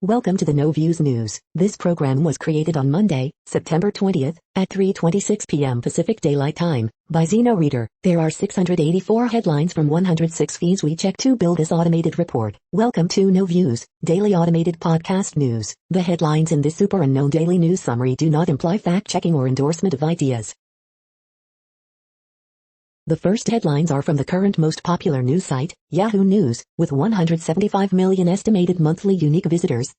Welcome to the No Views News. This program was created on Monday, September 20th, at 3:26 p.m. Pacific Daylight Time, by Zeno Reader. There are 684 headlines from 106 feeds we check to build this automated report. Welcome to No Views, daily automated podcast news. The headlines in this super unknown daily news summary do not imply fact-checking or endorsement of ideas. The first headlines are from the current most popular news site, Yahoo News, with 175 million estimated monthly unique visitors.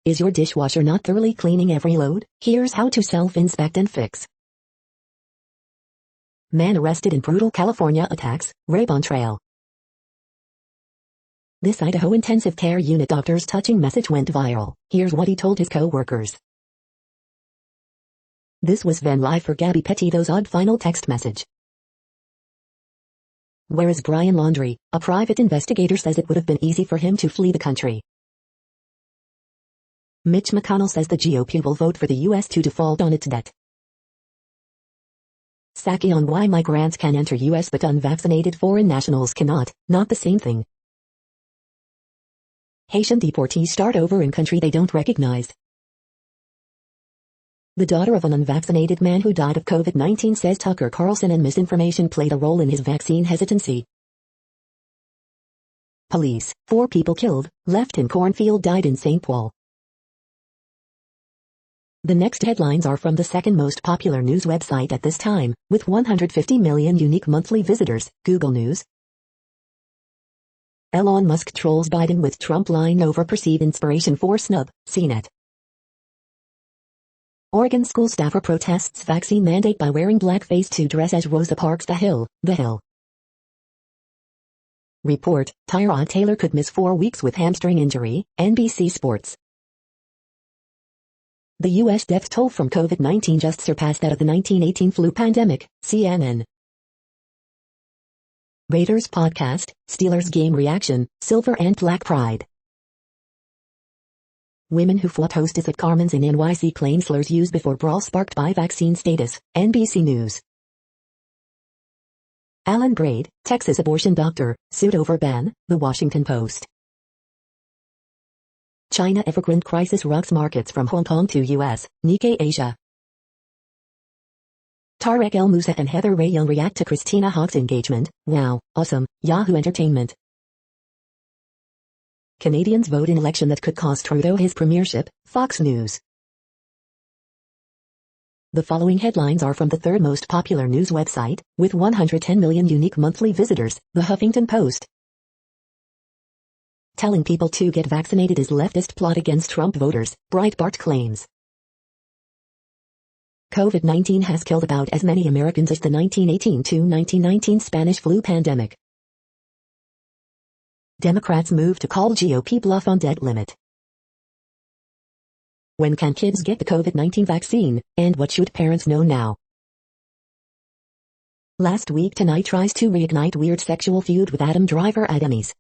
Is your dishwasher not thoroughly cleaning every load? Here's how to self-inspect and fix. Man arrested in brutal California attacks, rape on trail. This Idaho intensive care unit doctor's touching message went viral. Here's what he told his co-workers. This was then live for Gabby Petito's odd final text message. Where is Brian Laundrie? A private investigator says it would have been easy for him to flee the country. Mitch McConnell says the GOP will vote for the U.S. to default on its debt. Saki on why migrants can enter U.S. but unvaccinated foreign nationals cannot, not the same thing. Haitian deportees start over in country they don't recognize. The daughter of an unvaccinated man who died of COVID-19 says Tucker Carlson and misinformation played a role in his vaccine hesitancy. Police, 4 people killed, left in cornfield died in St. Paul. The next headlines are from the second most popular news website at this time, with 150 million unique monthly visitors, Google News. Elon Musk trolls Biden with Trump line over perceived inspiration for snub, CNET. Oregon school staffer protests vaccine mandate by wearing blackface to dress as Rosa Parks. The Hill. Report, Tyrod Taylor could miss 4 weeks with hamstring injury, NBC Sports. The U.S. death toll from COVID-19 just surpassed that of the 1918 flu pandemic, CNN. Raiders podcast, Steelers game reaction, Silver and Black Pride. Women who fought hostess at Carmen's in NYC claim slurs used before brawl sparked by vaccine status, NBC News. Alan Braid, Texas abortion doctor, sued over ban, The Washington Post. China Evergrande crisis rocks markets from Hong Kong to U.S., Nikkei Asia. Tarek El Moussa and Heather Ray Young react to Christina Hawk's engagement. Wow, awesome, Yahoo Entertainment. Canadians vote in election that could cost Trudeau his premiership, Fox News. The following headlines are from the third most popular news website, with 110 million unique monthly visitors, The Huffington Post. Telling people to get vaccinated is leftist plot against Trump voters, Breitbart claims. COVID-19 has killed about as many Americans as the 1918 to 1919 Spanish flu pandemic. Democrats move to call GOP bluff on debt limit. When can kids get the COVID-19 vaccine, and what should parents know now? Last week Tonight tries to reignite weird sexual feud with Adam Driver at Emmys.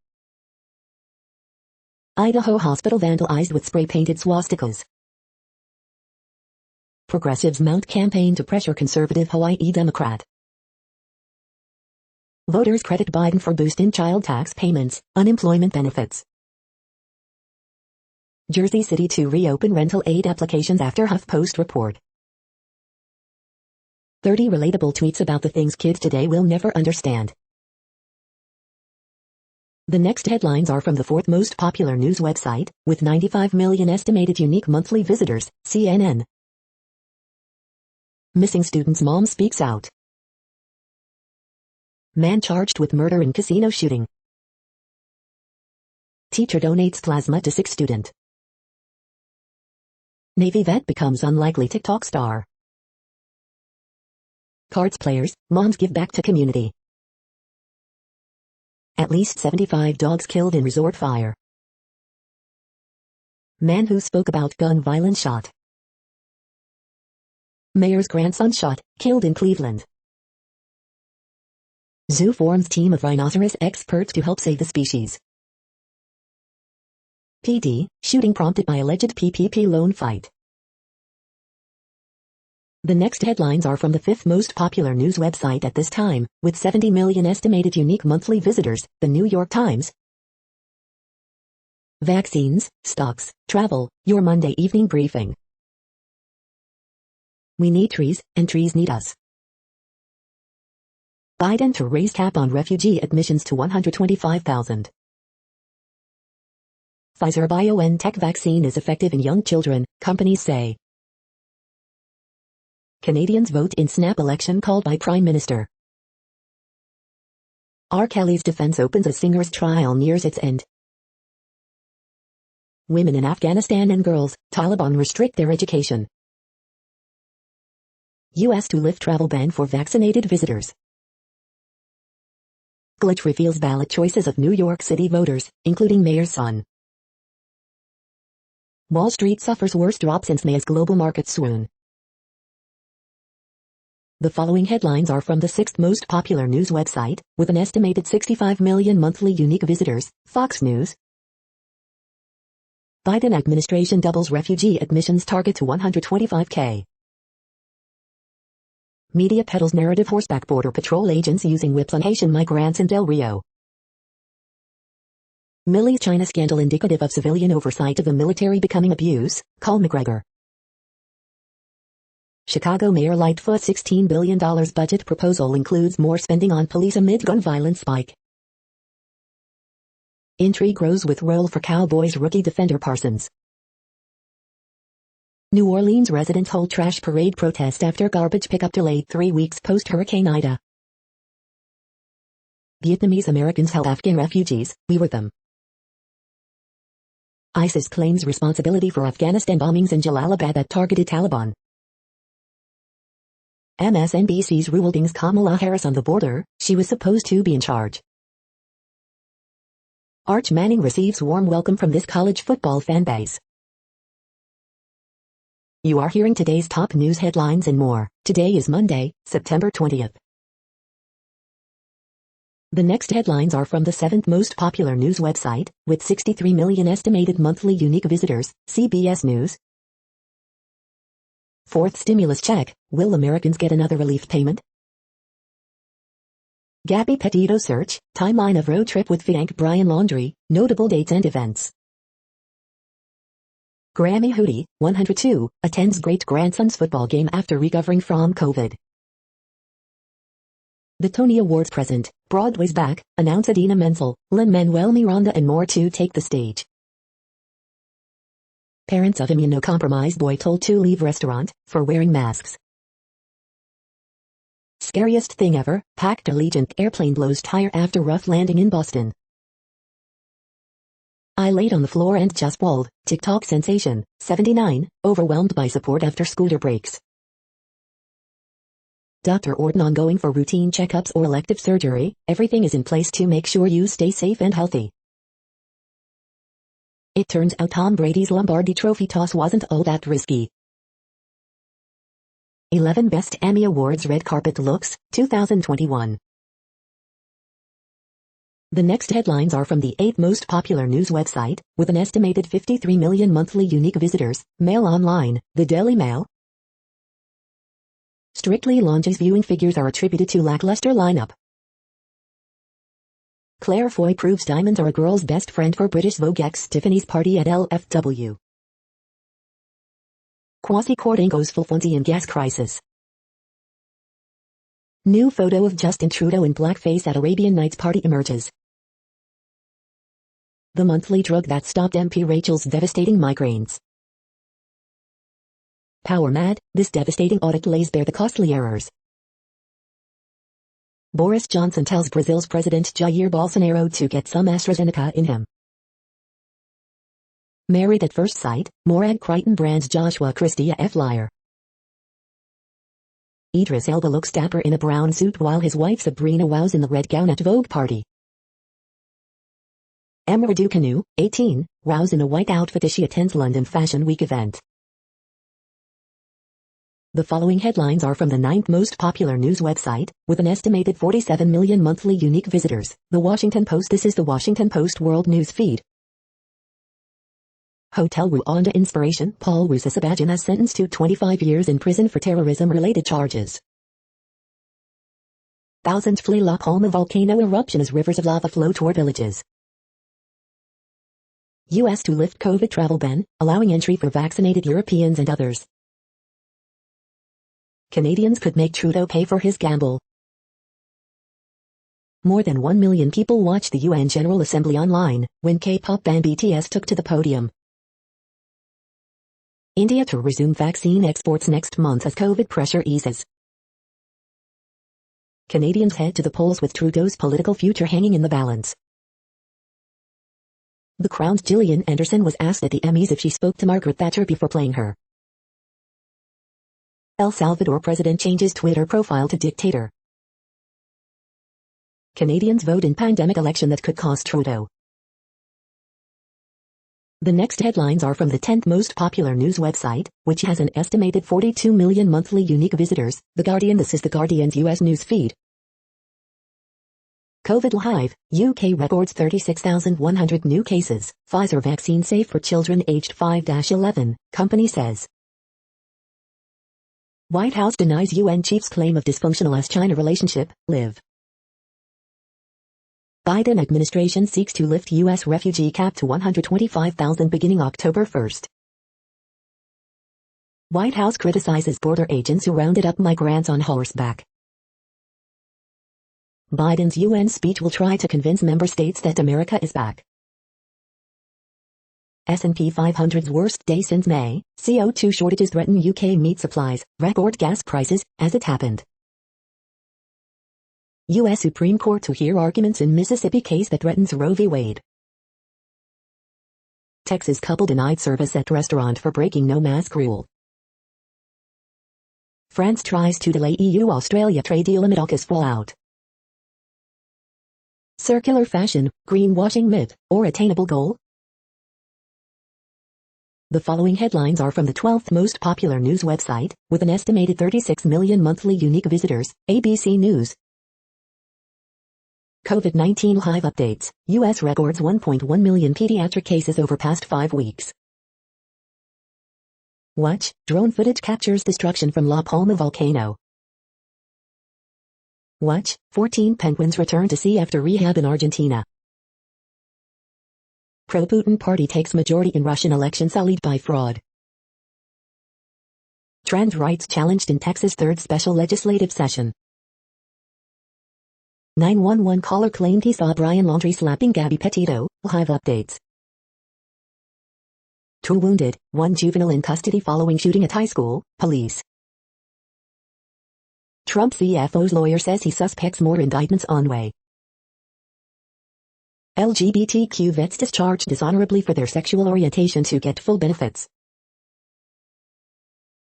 Idaho hospital vandalized with spray-painted swastikas. Progressives mount campaign to pressure conservative Hawaii Democrat. Voters credit Biden for boosting child tax payments, unemployment benefits. Jersey City to reopen rental aid applications after HuffPost report. 30 relatable tweets about the things kids today will never understand. The next headlines are from the fourth most popular news website, with 95 million estimated unique monthly visitors, CNN. Missing student's mom speaks out. Man charged with murder in casino shooting. Teacher donates plasma to sick student. Navy vet becomes unlikely TikTok star. Cards players, moms give back to community. At least 75 dogs killed in resort fire. Man who spoke about gun violence shot. Mayor's grandson shot, killed in Cleveland. Zoo forms team of rhinoceros experts to help save the species. PD, shooting prompted by alleged PPP loan fight. The next headlines are from the fifth most popular news website at this time, with 70 million estimated unique monthly visitors, The New York Times. Vaccines, stocks, travel, your Monday evening briefing. We need trees, and trees need us. Biden to raise cap on refugee admissions to 125,000. Pfizer-BioNTech vaccine is effective in young children, companies say. Canadians vote in snap election called by Prime Minister. R. Kelly's defense opens as singer's trial nears its end. Women in Afghanistan and girls, Taliban restrict their education. U.S. to lift travel ban for vaccinated visitors. Glitch reveals ballot choices of New York City voters, including mayor's son. Wall Street suffers worst drop since May as global markets swoon. The following headlines are from the 6th most popular news website, with an estimated 65 million monthly unique visitors, Fox News. Biden administration doubles refugee admissions target to 125K. Media peddles narrative horseback border patrol agents using whips on Haitian migrants in Del Rio. Millie's China scandal indicative of civilian oversight of the military becoming abuse, call McGregor. Chicago Mayor Lightfoot $16 billion budget proposal includes more spending on police amid gun violence spike. Intrigue grows with role for Cowboys rookie defender Parsons. New Orleans residents hold trash parade protest after garbage pickup delayed 3 weeks post-Hurricane Ida. Vietnamese Americans help Afghan refugees, we were them. ISIS claims responsibility for Afghanistan bombings in Jalalabad that targeted Taliban. MSNBC's rulings Kamala Harris on the border, she was supposed to be in charge. Arch Manning receives warm welcome from this college football fan base. You are hearing today's top news headlines and more. Today is Monday, September 20th. The next headlines are from the 7th most popular news website, with 63 million estimated monthly unique visitors, CBS News. 4th stimulus check, will Americans get another relief payment? Gabby Petito search, timeline of road trip with Fiank Brian Laundrie, notable dates and events. Grammy Hootie, 102, attends great-grandson's football game after recovering from COVID. The Tony Awards present, Broadway's back, announce Idina Menzel, Lin-Manuel Miranda and more to take the stage. Parents of immunocompromised boy told to leave restaurant, for wearing masks. Scariest thing ever, packed Allegiant airplane blows tire after rough landing in Boston. I laid on the floor and just bawled, TikTok sensation, 79, overwhelmed by support after scooter breaks. Dr. Orton ongoing for routine checkups or elective surgery, everything is in place to make sure you stay safe and healthy. It turns out Tom Brady's Lombardi Trophy toss wasn't all that risky. 11 Best Emmy Awards Red Carpet Looks, 2021. The next headlines are from the 8th most popular news website, with an estimated 53 million monthly unique visitors, Mail Online, the Daily Mail. Strictly Launch's viewing figures are attributed to lackluster lineup. Claire Foy proves diamonds are a girl's best friend for British Vogue ex Tiffany's party at LFW. Kwasi Kwarteng goes full Fonzie in gas crisis. New photo of Justin Trudeau in blackface at Arabian Nights party emerges. The monthly drug that stopped MP Rachel's devastating migraines. Power mad, this devastating audit lays bare the costly errors. Boris Johnson tells Brazil's President Jair Bolsonaro to get some AstraZeneca in him. Married at first sight, Morag Crichton brands Joshua Christie a liar. Idris Elba looks dapper in a brown suit while his wife Sabrina wows in the red gown at Vogue party. Emma Raducanu, 18, wows in a white outfit as she attends London Fashion Week event. The following headlines are from the 9th most popular news website, with an estimated 47 million monthly unique visitors, The Washington Post. This is The Washington Post World News Feed. Hotel Rwanda inspiration, Paul Rusesabagina sentenced to 25 years in prison for terrorism-related charges. Thousands flee La Palma volcano eruption as rivers of lava flow toward villages. U.S. to lift COVID travel ban, allowing entry for vaccinated Europeans and others. Canadians could make Trudeau pay for his gamble. More than 1 million people watched the UN General Assembly online when K-pop band BTS took to the podium. India to resume vaccine exports next month as COVID pressure eases. Canadians head to the polls with Trudeau's political future hanging in the balance. The Crown's Gillian Anderson was asked at the Emmys if she spoke to Margaret Thatcher before playing her. El Salvador president changes Twitter profile to dictator. Canadians vote in pandemic election that could cost Trudeau. The next headlines are from the 10th most popular news website, which has an estimated 42 million monthly unique visitors, The Guardian. This is The Guardian's US news feed. COVID live, UK records 36,100 new cases, Pfizer vaccine safe for children aged 5-11, company says. White House denies UN chief's claim of dysfunctional US-China relationship, live. Biden administration seeks to lift U.S. refugee cap to 125,000 beginning October 1. White House criticizes border agents who rounded up migrants on horseback. Biden's UN speech will try to convince member states that America is back. S&P 500's worst day since May, CO2 shortages threaten UK meat supplies, record gas prices, as it happened. U.S. Supreme Court to hear arguments in Mississippi case that threatens Roe v. Wade. Texas couple denied service at restaurant for breaking no mask rule. France tries to delay EU-Australia trade deal amid AUKUS fallout. Circular fashion, greenwashing myth, or attainable goal? The following headlines are from the 12th most popular news website, with an estimated 36 million monthly unique visitors, ABC News. COVID-19 live updates, U.S. records 1.1 million pediatric cases over past 5 weeks. Watch, drone footage captures destruction from La Palma volcano. Watch, 14 penguins return to sea after rehab in Argentina. Pro-Putin party takes majority in Russian election sullied by fraud. Trans rights challenged in Texas' third special legislative session. 911 caller claimed he saw Brian Laundrie slapping Gabby Petito, live updates. 2 wounded, 1 juvenile in custody following shooting at high school, police. Trump CFO's lawyer says he suspects more indictments on way. LGBTQ vets discharged dishonorably for their sexual orientation to get full benefits.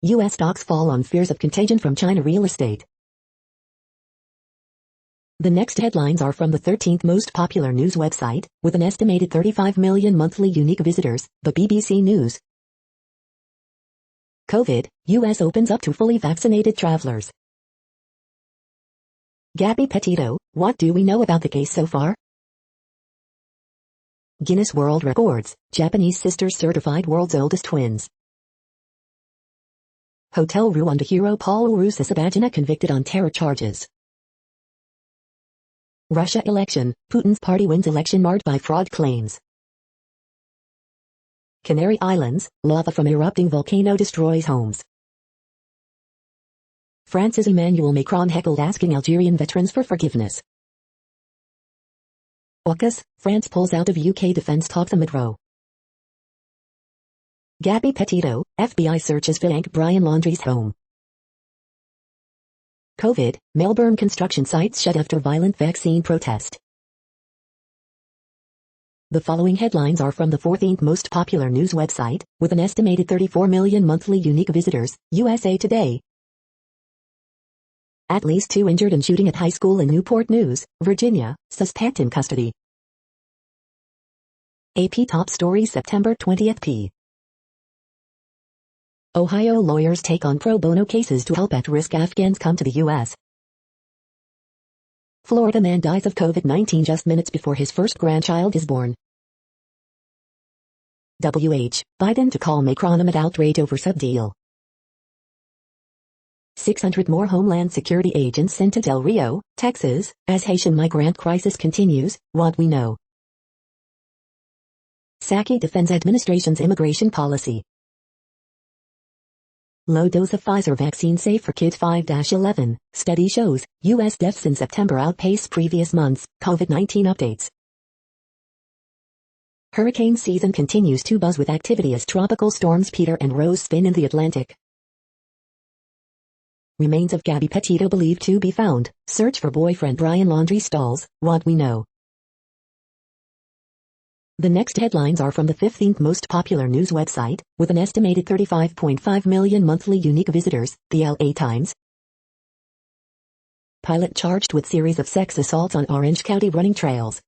U.S. stocks fall on fears of contagion from China real estate. The next headlines are from the 13th most popular news website, with an estimated 35 million monthly unique visitors, the BBC News. COVID, U.S. opens up to fully vaccinated travelers. Gabby Petito, what do we know about the case so far? Guinness World Records, Japanese sisters certified world's oldest twins. Hotel Rwanda hero Paul Rusesabagina convicted on terror charges. Russia election, Putin's party wins election marred by fraud claims. Canary Islands, lava from erupting volcano destroys homes. France's Emmanuel Macron heckled asking Algerian veterans for forgiveness. AUKUS, France pulls out of UK defense talks amid Roe. Gabby Petito, FBI searches Frank Brian Laundrie's home. COVID, Melbourne construction sites shut after violent vaccine protest. The following headlines are from the 14th most popular news website, with an estimated 34 million monthly unique visitors, USA Today. At least 2 injured in shooting at high school in Newport News, Virginia, suspect in custody. AP top story September 20th p. Ohio lawyers take on pro bono cases to help at-risk Afghans come to the U.S. Florida man dies of COVID-19 just minutes before his first grandchild is born. Biden to call Macron amid outrage over sub-deal. 600 more Homeland Security agents sent to Del Rio, Texas, as Haitian migrant crisis continues, what we know. Psaki defends administration's immigration policy. Low dose of Pfizer vaccine safe for kids 5-11. Study shows, U.S. deaths in September outpace previous months. COVID-19 updates. Hurricane season continues to buzz with activity as tropical storms Peter and Rose spin in the Atlantic. Remains of Gabby Petito believed to be found. Search for boyfriend Brian laundry stalls. What we know. The next headlines are from the 15th most popular news website, with an estimated 35.5 million monthly unique visitors, the LA Times. Pilot charged with series of sex assaults on Orange County running trails.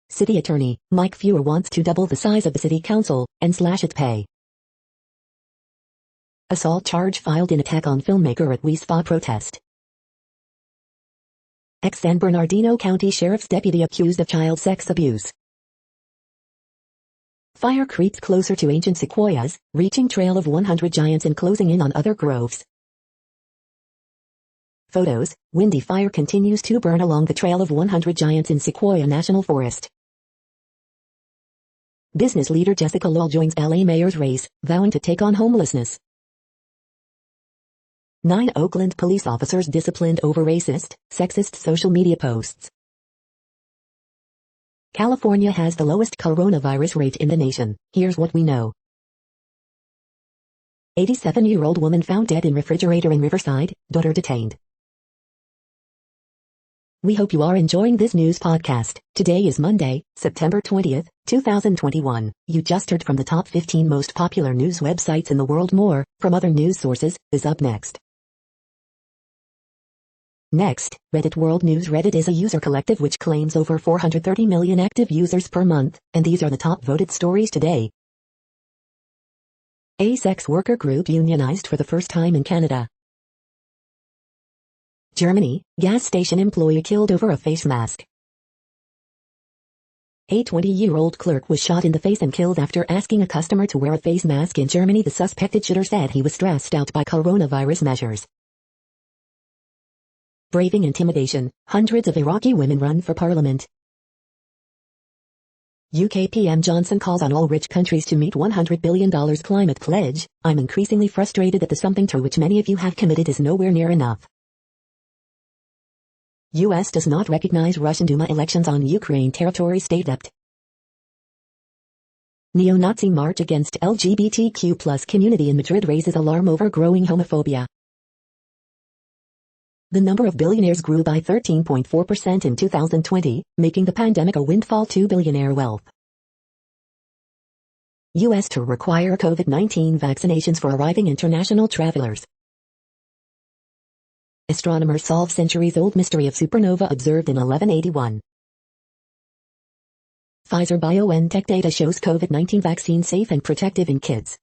City Attorney Mike Feuer wants to double the size of the city council and slash its pay. Assault charge filed in attack on filmmaker at WeSpa protest. Ex-San Bernardino County Sheriff's deputy accused of child sex abuse. Fire creeps closer to ancient sequoias, reaching trail of 100 giants and closing in on other groves. Photos, windy fire continues to burn along the trail of 100 giants in Sequoia National Forest. Business leader Jessica Lowell joins LA mayor's race, vowing to take on homelessness. 9 Oakland police officers disciplined over racist, sexist social media posts. California has the lowest coronavirus rate in the nation. Here's what we know. 87-year-old woman found dead in refrigerator in Riverside, daughter detained. We hope you are enjoying this news podcast. Today is Monday, September 20th, 2021. You just heard from the top 15 most popular news websites in the world. More, from other news sources, is up next. Next, Reddit World News. Reddit is a user collective which claims over 430 million active users per month, and these are the top voted stories today. A sex worker group unionized for the first time in Canada. Germany, gas station employee killed over a face mask. A 20-year-old clerk was shot in the face and killed after asking a customer to wear a face mask in Germany. The suspected shooter said he was stressed out by coronavirus measures. Braving intimidation, hundreds of Iraqi women run for parliament. UK PM Johnson calls on all rich countries to meet $100 billion climate pledge. I'm increasingly frustrated that the something to which many of you have committed is nowhere near enough. U.S. does not recognize Russian Duma elections on Ukraine territory. State debt. Neo-Nazi march against LGBTQ+ community in Madrid raises alarm over growing homophobia. The number of billionaires grew by 13.4% in 2020, making the pandemic a windfall to billionaire wealth. U.S. to require COVID-19 vaccinations for arriving international travelers. Astronomers solve centuries-old mystery of supernova observed in 1181. Pfizer-BioNTech data shows COVID-19 vaccine safe and protective in kids.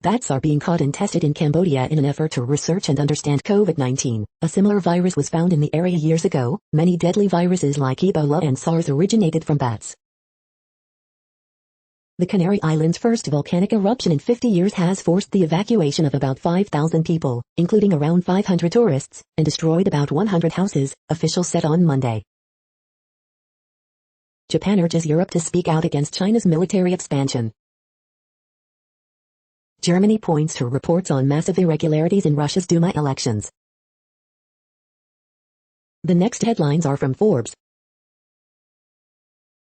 Bats are being caught and tested in Cambodia in an effort to research and understand COVID-19. A similar virus was found in the area years ago. Many deadly viruses like Ebola and SARS originated from bats. The Canary Islands' first volcanic eruption in 50 years has forced the evacuation of about 5,000 people, including around 500 tourists, and destroyed about 100 houses, officials said on Monday. Japan urges Europe to speak out against China's military expansion. Germany points to reports on massive irregularities in Russia's Duma elections. The next headlines are from Forbes.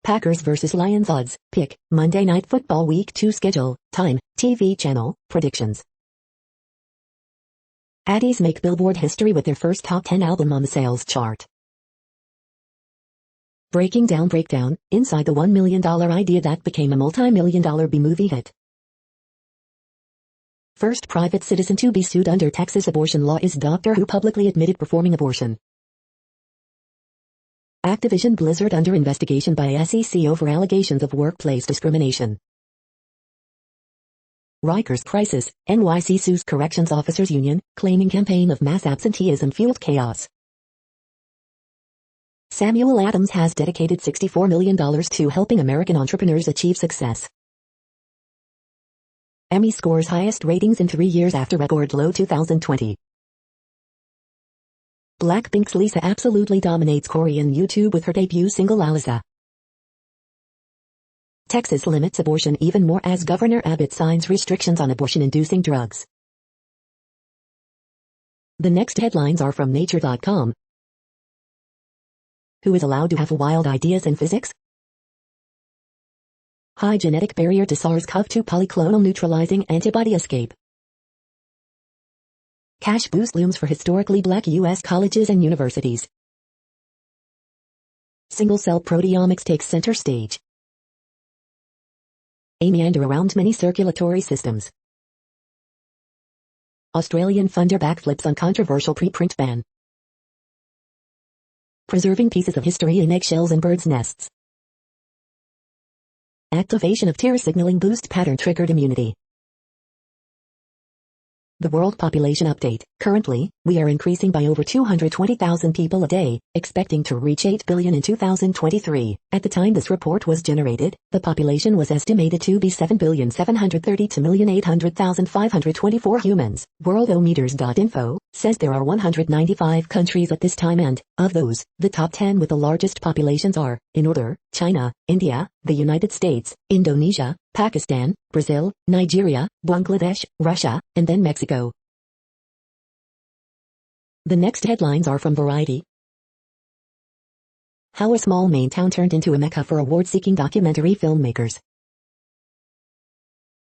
Packers vs. Lions odds, pick, Monday Night Football Week 2 schedule, time, TV channel, predictions. Addies make Billboard history with their first top 10 album on the sales chart. Breakdown, inside the $1 million idea that became a multi-million-dollar B-movie hit. First private citizen to be sued under Texas abortion law is doctor who publicly admitted performing abortion. Activision Blizzard under investigation by SEC over allegations of workplace discrimination. Rikers crisis, NYC sues corrections officers union, claiming campaign of mass absenteeism fueled chaos. Samuel Adams has dedicated $64 million to helping American entrepreneurs achieve success. Emmy scores highest ratings in 3 years after record low 2020. Blackpink's Lisa absolutely dominates Korean YouTube with her debut single Aliza. Texas limits abortion even more as Governor Abbott signs restrictions on abortion-inducing drugs. The next headlines are from Nature.com. Who is allowed to have wild ideas in physics? High genetic barrier to SARS-CoV-2 polyclonal neutralizing antibody escape. Cash boost looms for historically black U.S. colleges and universities. Single-cell proteomics takes center stage. A meander around many circulatory systems. Australian funder backflips on controversial preprint ban. Preserving pieces of history in eggshells and birds' nests. Activation of tear signaling boost pattern triggered immunity. The World Population Update. Currently, we are increasing by over 220,000 people a day, expecting to reach 8 billion in 2023. At the time this report was generated, the population was estimated to be 7,732,800,524 humans. Worldometers.info says there are 195 countries at this time and, of those, the top 10 with the largest populations are, in order, China, India, the United States, Indonesia, Pakistan, Brazil, Nigeria, Bangladesh, Russia, and then Mexico. The next headlines are from Variety. How a small Maine town turned into a mecca for award-seeking documentary filmmakers.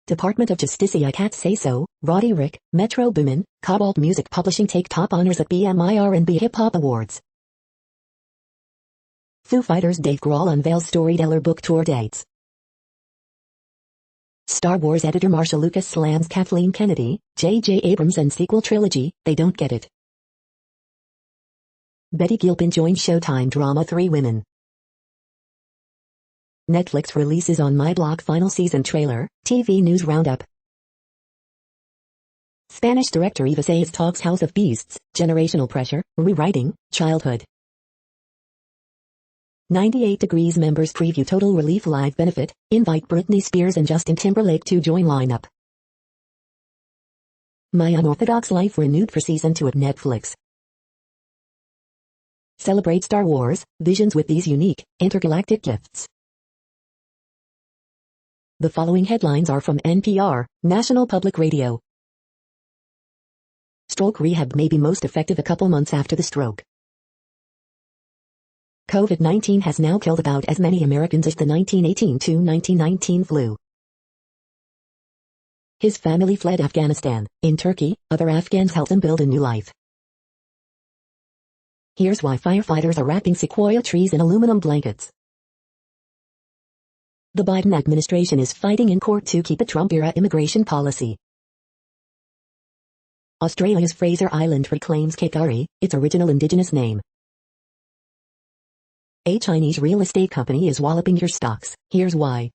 Department of Justice Cats Say So, Roddy Rick, Metro Boomin, Cobalt Music Publishing take top honors at BMI Hip Hop Awards. Foo Fighters Dave Grohl unveils Storyteller book tour dates. Star Wars editor Marsha Lucas slams Kathleen Kennedy, J.J. Abrams and sequel trilogy, They Don't Get It. Betty Gilpin joins Showtime drama Three Women. Netflix releases on My Blog final season trailer, TV news roundup. Spanish director Eva Sayes talks House of Beasts, generational pressure, rewriting, childhood. 98 Degrees members preview Total Relief Live benefit, invite Britney Spears and Justin Timberlake to join lineup. My Unorthodox Life renewed for season 2 at Netflix. Celebrate Star Wars, visions with these unique, intergalactic gifts. The following headlines are from NPR, National Public Radio. Stroke rehab may be most effective a couple months after the stroke. COVID-19 has now killed about as many Americans as the 1918 to 1919 flu. His family fled Afghanistan. In Turkey, other Afghans helped them build a new life. Here's why firefighters are wrapping sequoia trees in aluminum blankets. The Biden administration is fighting in court to keep a Trump-era immigration policy. Australia's Fraser Island reclaims Kakari, its original indigenous name. A Chinese real estate company is walloping your stocks. Here's why.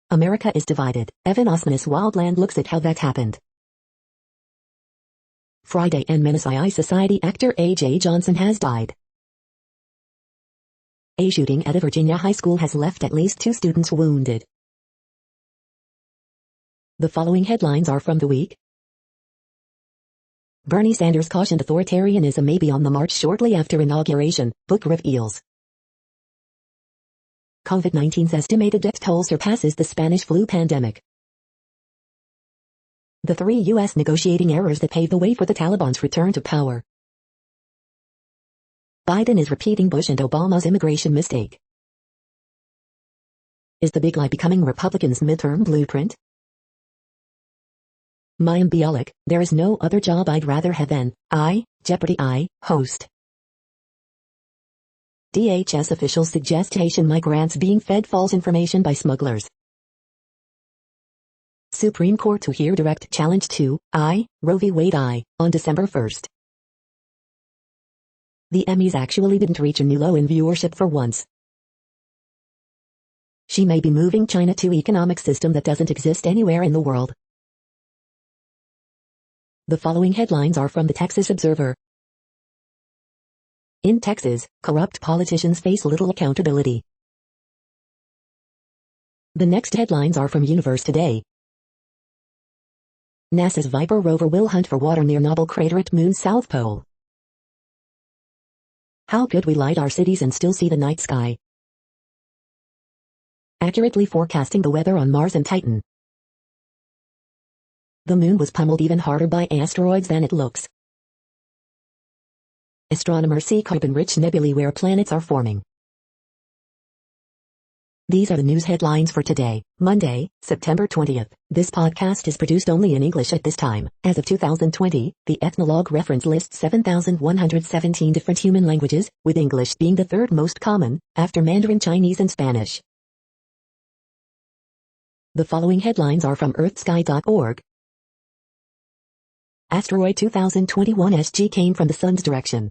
America is divided. Evan Osman's Wildland looks at how that happened. Friday and Menace II Society actor A.J. Johnson has died. A shooting at a Virginia high school has left at least 2 students wounded. The following headlines are from The Week. Bernie Sanders cautioned authoritarianism may be on the march shortly after inauguration, book reveals. COVID-19's estimated death toll surpasses the Spanish flu pandemic. The 3 U.S. negotiating errors that paved the way for the Taliban's return to power. Biden is repeating Bush and Obama's immigration mistake. Is the big lie becoming Republicans' midterm blueprint? Mayim Bialik, there is no other job I'd rather have than Jeopardy! Host. DHS officials suggest Haitian migrants being fed false information by smugglers. Supreme Court to hear direct challenge to Roe v. Wade on December 1st. The Emmys actually didn't reach a new low in viewership for once. She may be moving China to economic system that doesn't exist anywhere in the world. The following headlines are from the Texas Observer. In Texas, corrupt politicians face little accountability. The next headlines are from Universe Today. NASA's Viper rover will hunt for water near Nobel crater at Moon's South Pole. How could we light our cities and still see the night sky? accurately forecasting the weather on Mars and Titan. The moon was pummeled even harder by asteroids than it looks. Astronomers see carbon-rich nebulae where planets are forming. These are the news headlines for today, Monday, September 20th. This podcast is produced only in English at this time. As of 2020, the Ethnologue reference lists 7,117 different human languages, with English being the third most common, after Mandarin Chinese and Spanish. The following headlines are from earthsky.org. Asteroid 2021 SG came from the sun's direction.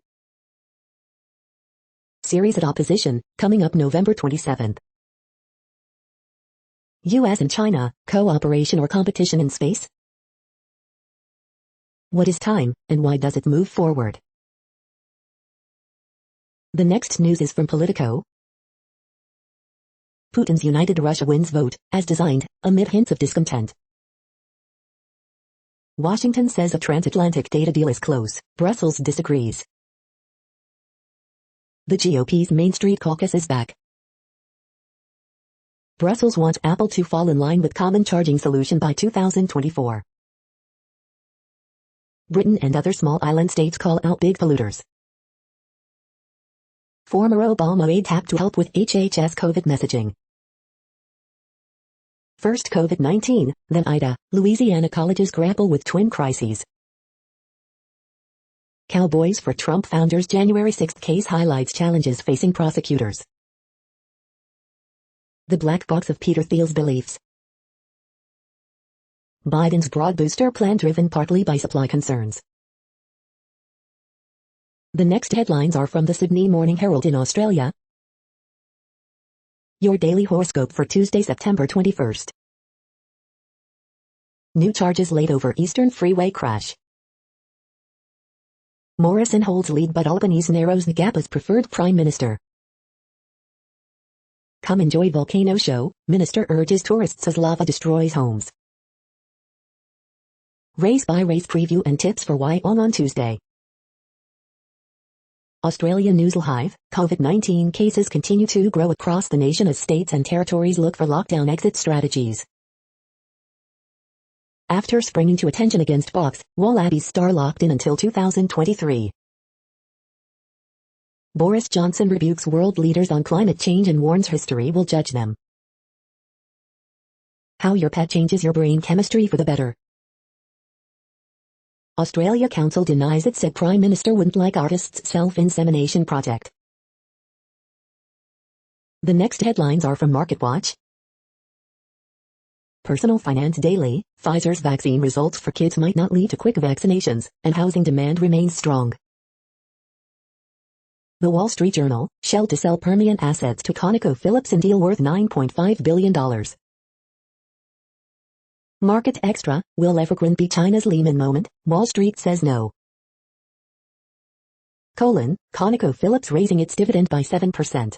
Series at opposition, coming up November 27th. U.S. and China, cooperation or competition in space? What is time, and why does it move forward? The next news is from Politico. Putin's United Russia wins vote, as designed, amid hints of discontent. Washington says a transatlantic data deal is close, Brussels disagrees. The GOP's Main Street Caucus is back. Brussels wants Apple to fall in line with common charging solution by 2024. Britain and other small island states call out big polluters. Former Obama aide tapped to help with HHS COVID messaging. First COVID-19, then Ida, Louisiana colleges grapple with twin crises. Cowboys for Trump founders January 6 case highlights challenges facing prosecutors. The black box of Peter Thiel's beliefs. Biden's broad booster plan driven partly by supply concerns. The next headlines are from the Sydney Morning Herald in Australia. Your daily horoscope for Tuesday, September 21st. New charges laid over Eastern Freeway crash. Morrison holds lead but Albanese narrows the gap as preferred prime minister. Come enjoy volcano show, minister urges tourists as lava destroys homes. Race by race preview and tips for Wyong on Tuesday. Australia News Live, COVID-19 cases continue to grow across the nation as states and territories look for lockdown exit strategies. After springing to attention against Box, Wallabies star locked in until 2023. Boris Johnson rebukes world leaders on climate change and warns history will judge them. How your pet changes your brain chemistry for the better. Australia Council denies it said Prime Minister wouldn't like artists' self-insemination project. The next headlines are from MarketWatch. Personal Finance Daily, Pfizer's vaccine results for kids might not lead to quick vaccinations, and housing demand remains strong. The Wall Street Journal, Shell to sell Permian assets to ConocoPhillips in deal worth $9.5 billion. Market Extra, will Evergrande be China's Lehman moment? Wall Street says no. ConocoPhillips raising its dividend by 7%.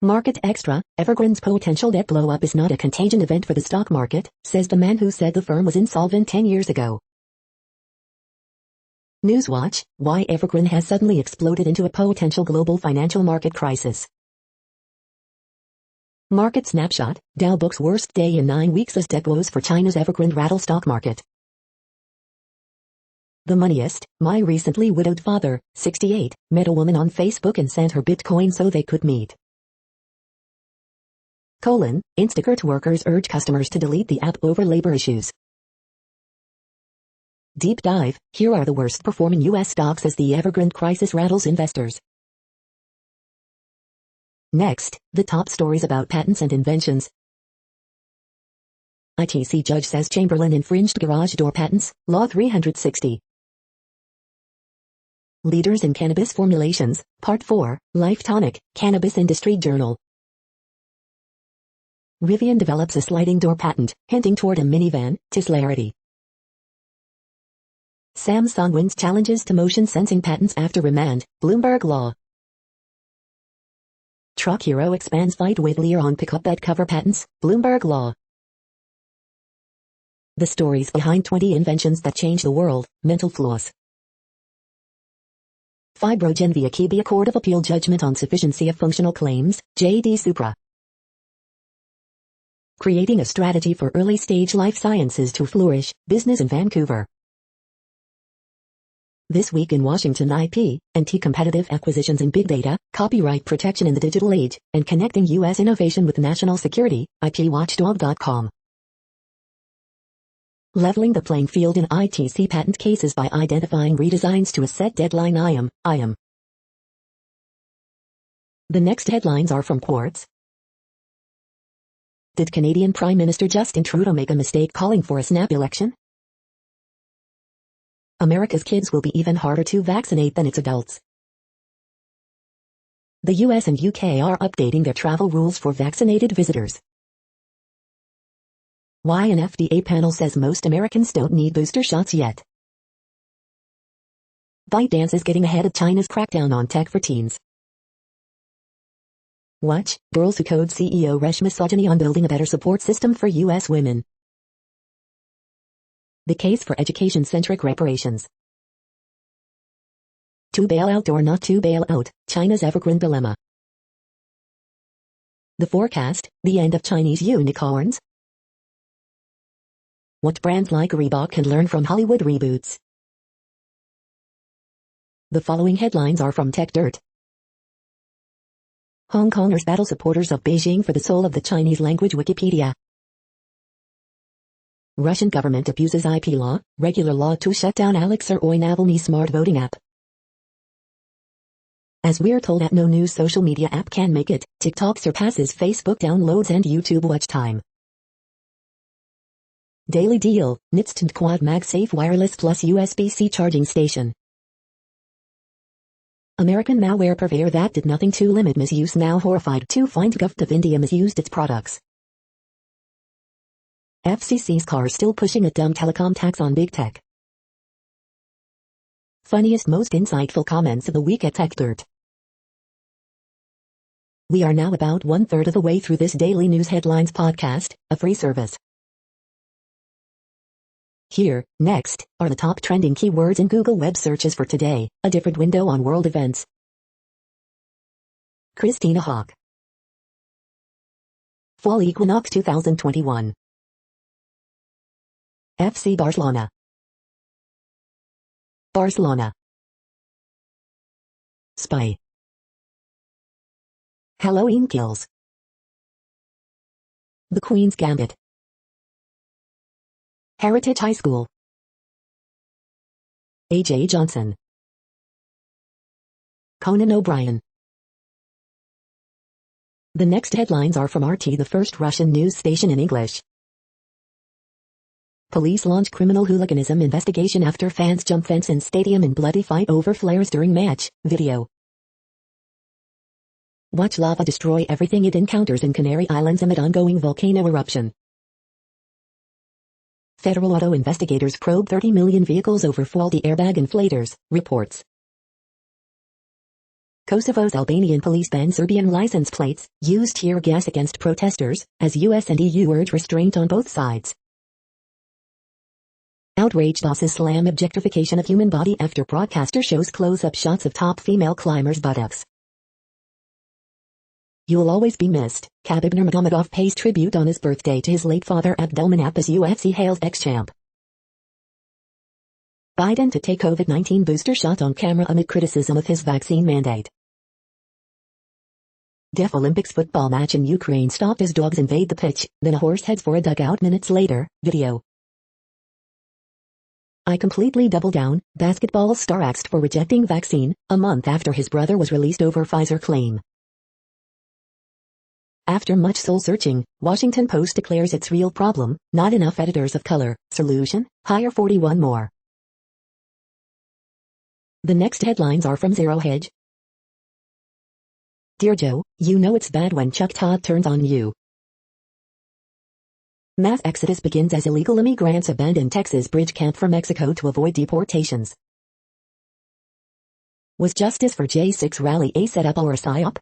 Market Extra, Evergrande's potential debt blow-up is not a contagion event for the stock market, says the man who said the firm was insolvent 10 years ago. Newswatch, why Evergrande has suddenly exploded into a potential global financial market crisis. Market Snapshot, Dow books worst day in 9 weeks as debt woes for China's Evergrande rattle stock market. The Moneyist, my recently widowed father, 68, met a woman on Facebook and sent her Bitcoin so they could meet. Instacart workers urge customers to delete the app over labor issues. Deep dive, here are the worst performing U.S. stocks as the Evergrande crisis rattles investors. Next, the top stories about patents and inventions. ITC judge says Chamberlain infringed garage door patents, Law 360. Leaders in Cannabis Formulations, Part 4, Life Tonic, Cannabis Industry Journal. Rivian develops a sliding door patent, hinting toward a minivan, Tislarity. Samsung wins challenges to motion sensing patents after remand, Bloomberg Law. Truck Hero expands fight with Lear on pickup bed cover patents, Bloomberg Law. The stories behind 20 inventions that change the world, mental floss. Fibrogen via Kibia Court of Appeal judgment on sufficiency of functional claims, J.D. Supra. Creating a strategy for early-stage life sciences to flourish, business in Vancouver. This week in Washington, IP&T competitive acquisitions in big data, copyright protection in the digital age, and connecting U.S. innovation with national security, IPWatchdog.com. Leveling the playing field in ITC patent cases by identifying redesigns to a set deadline. IAM. The next headlines are from Quartz. Did Canadian Prime Minister Justin Trudeau make a mistake calling for a snap election? America's kids will be even harder to vaccinate than its adults. The US and UK are updating their travel rules for vaccinated visitors. Why an FDA panel says most Americans don't need booster shots yet. ByteDance is getting ahead of China's crackdown on tech for teens. Watch, Girls Who Code CEO Resh misogyny on building a better support system for U.S. women. The case for education-centric reparations. To bail out or not to bail out, China's evergreen dilemma. The forecast, the end of Chinese unicorns. What brands like Reebok can learn from Hollywood reboots. The following headlines are from Tech Dirt. Hong Kongers battle supporters of Beijing for the soul of the Chinese language. Wikipedia. Russian government abuses IP law, regular law to shut down Alexei Navalny's smart voting app. As we're told that no new social media app can make it, TikTok surpasses Facebook downloads and YouTube watch time. Daily deal, Instant Quad MagSafe Wireless Plus USB-C charging station. American malware purveyor that did nothing to limit misuse now horrified to find Government of India misused its products. FCC's car still pushing a dumb telecom tax on big tech. Funniest most insightful comments of the week at Tech Dirt. We are now about 1/3 of the way through this daily news headlines podcast, a free service. Here, next, are the top trending keywords in Google web searches for today, a different window on world events. Christina Hawk. Fall Equinox 2021. FC Barcelona. Barcelona. Spy. Halloween Kills. The Queen's Gambit. Heritage High School. A.J. Johnson. Conan O'Brien. The next headlines are from RT, the first Russian news station in English. Police launch criminal hooliganism investigation after fans jump fence in stadium in bloody fight over flares during match. Video. Watch lava destroy everything it encounters in Canary Islands amid ongoing volcano eruption. Federal auto investigators probe 30 million vehicles over faulty airbag inflators, reports. Kosovo's Albanian police ban Serbian license plates, used tear gas against protesters, as US and EU urge restraint on both sides. Outraged bosses slam objectification of human body after broadcaster shows close-up shots of top female climbers' buttocks. You'll always be missed. Khabib Nurmagomedov pays tribute on his birthday to his late father Abdelmanap as UFC hails ex-champ. Biden to take COVID-19 booster shot on camera amid criticism of his vaccine mandate. Deaf Olympics football match in Ukraine stopped as dogs invade the pitch, then a horse heads for a dugout minutes later. Video. I completely double down. Basketball star axed for rejecting vaccine, a month after his brother was released over Pfizer claim. After much soul-searching, Washington Post declares its real problem, not enough editors of color. Solution, hire 41 more. The next headlines are from Zero Hedge. Dear Joe, you know it's bad when Chuck Todd turns on you. Mass exodus begins as illegal immigrants abandon Texas bridge camp for Mexico to avoid deportations. Was Justice for J6 rally a setup or a psyop?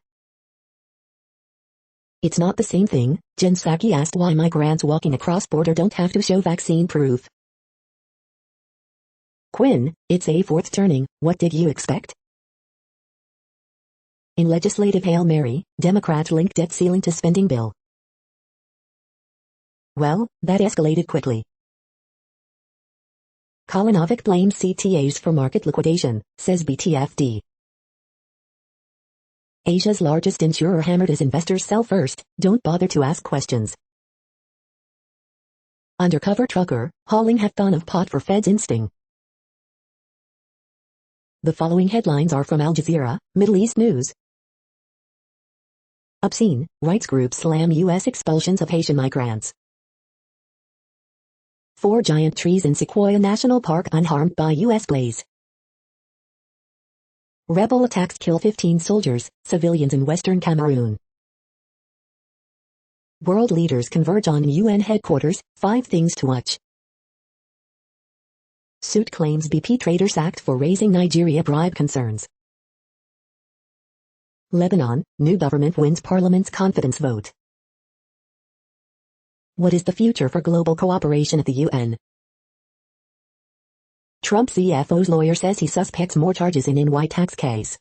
It's not the same thing. Jen Psaki asked why migrants walking across border don't have to show vaccine proof. Quinn, it's a fourth turning, what did you expect? In legislative Hail Mary, Democrats link debt ceiling to spending bill. Well, that escalated quickly. Kalanovic blames CTAs for market liquidation, says BTFD. Asia's largest insurer hammered as investors sell first, don't bother to ask questions. Undercover trucker, hauling half ton of pot for feds in sting. The following headlines are from Al Jazeera, Middle East News. Obscene, rights groups slam U.S. expulsions of Haitian migrants. 4 giant trees in Sequoia National Park unharmed by U.S. blaze. Rebel attacks kill 15 soldiers, civilians in western Cameroon. World leaders converge on UN headquarters, 5 things to watch. Suit claims BP trader sacked for raising Nigeria bribe concerns. Lebanon, new government wins parliament's confidence vote. What is the future for global cooperation at the UN? Trump CFO's lawyer says he suspects more charges in NY tax case.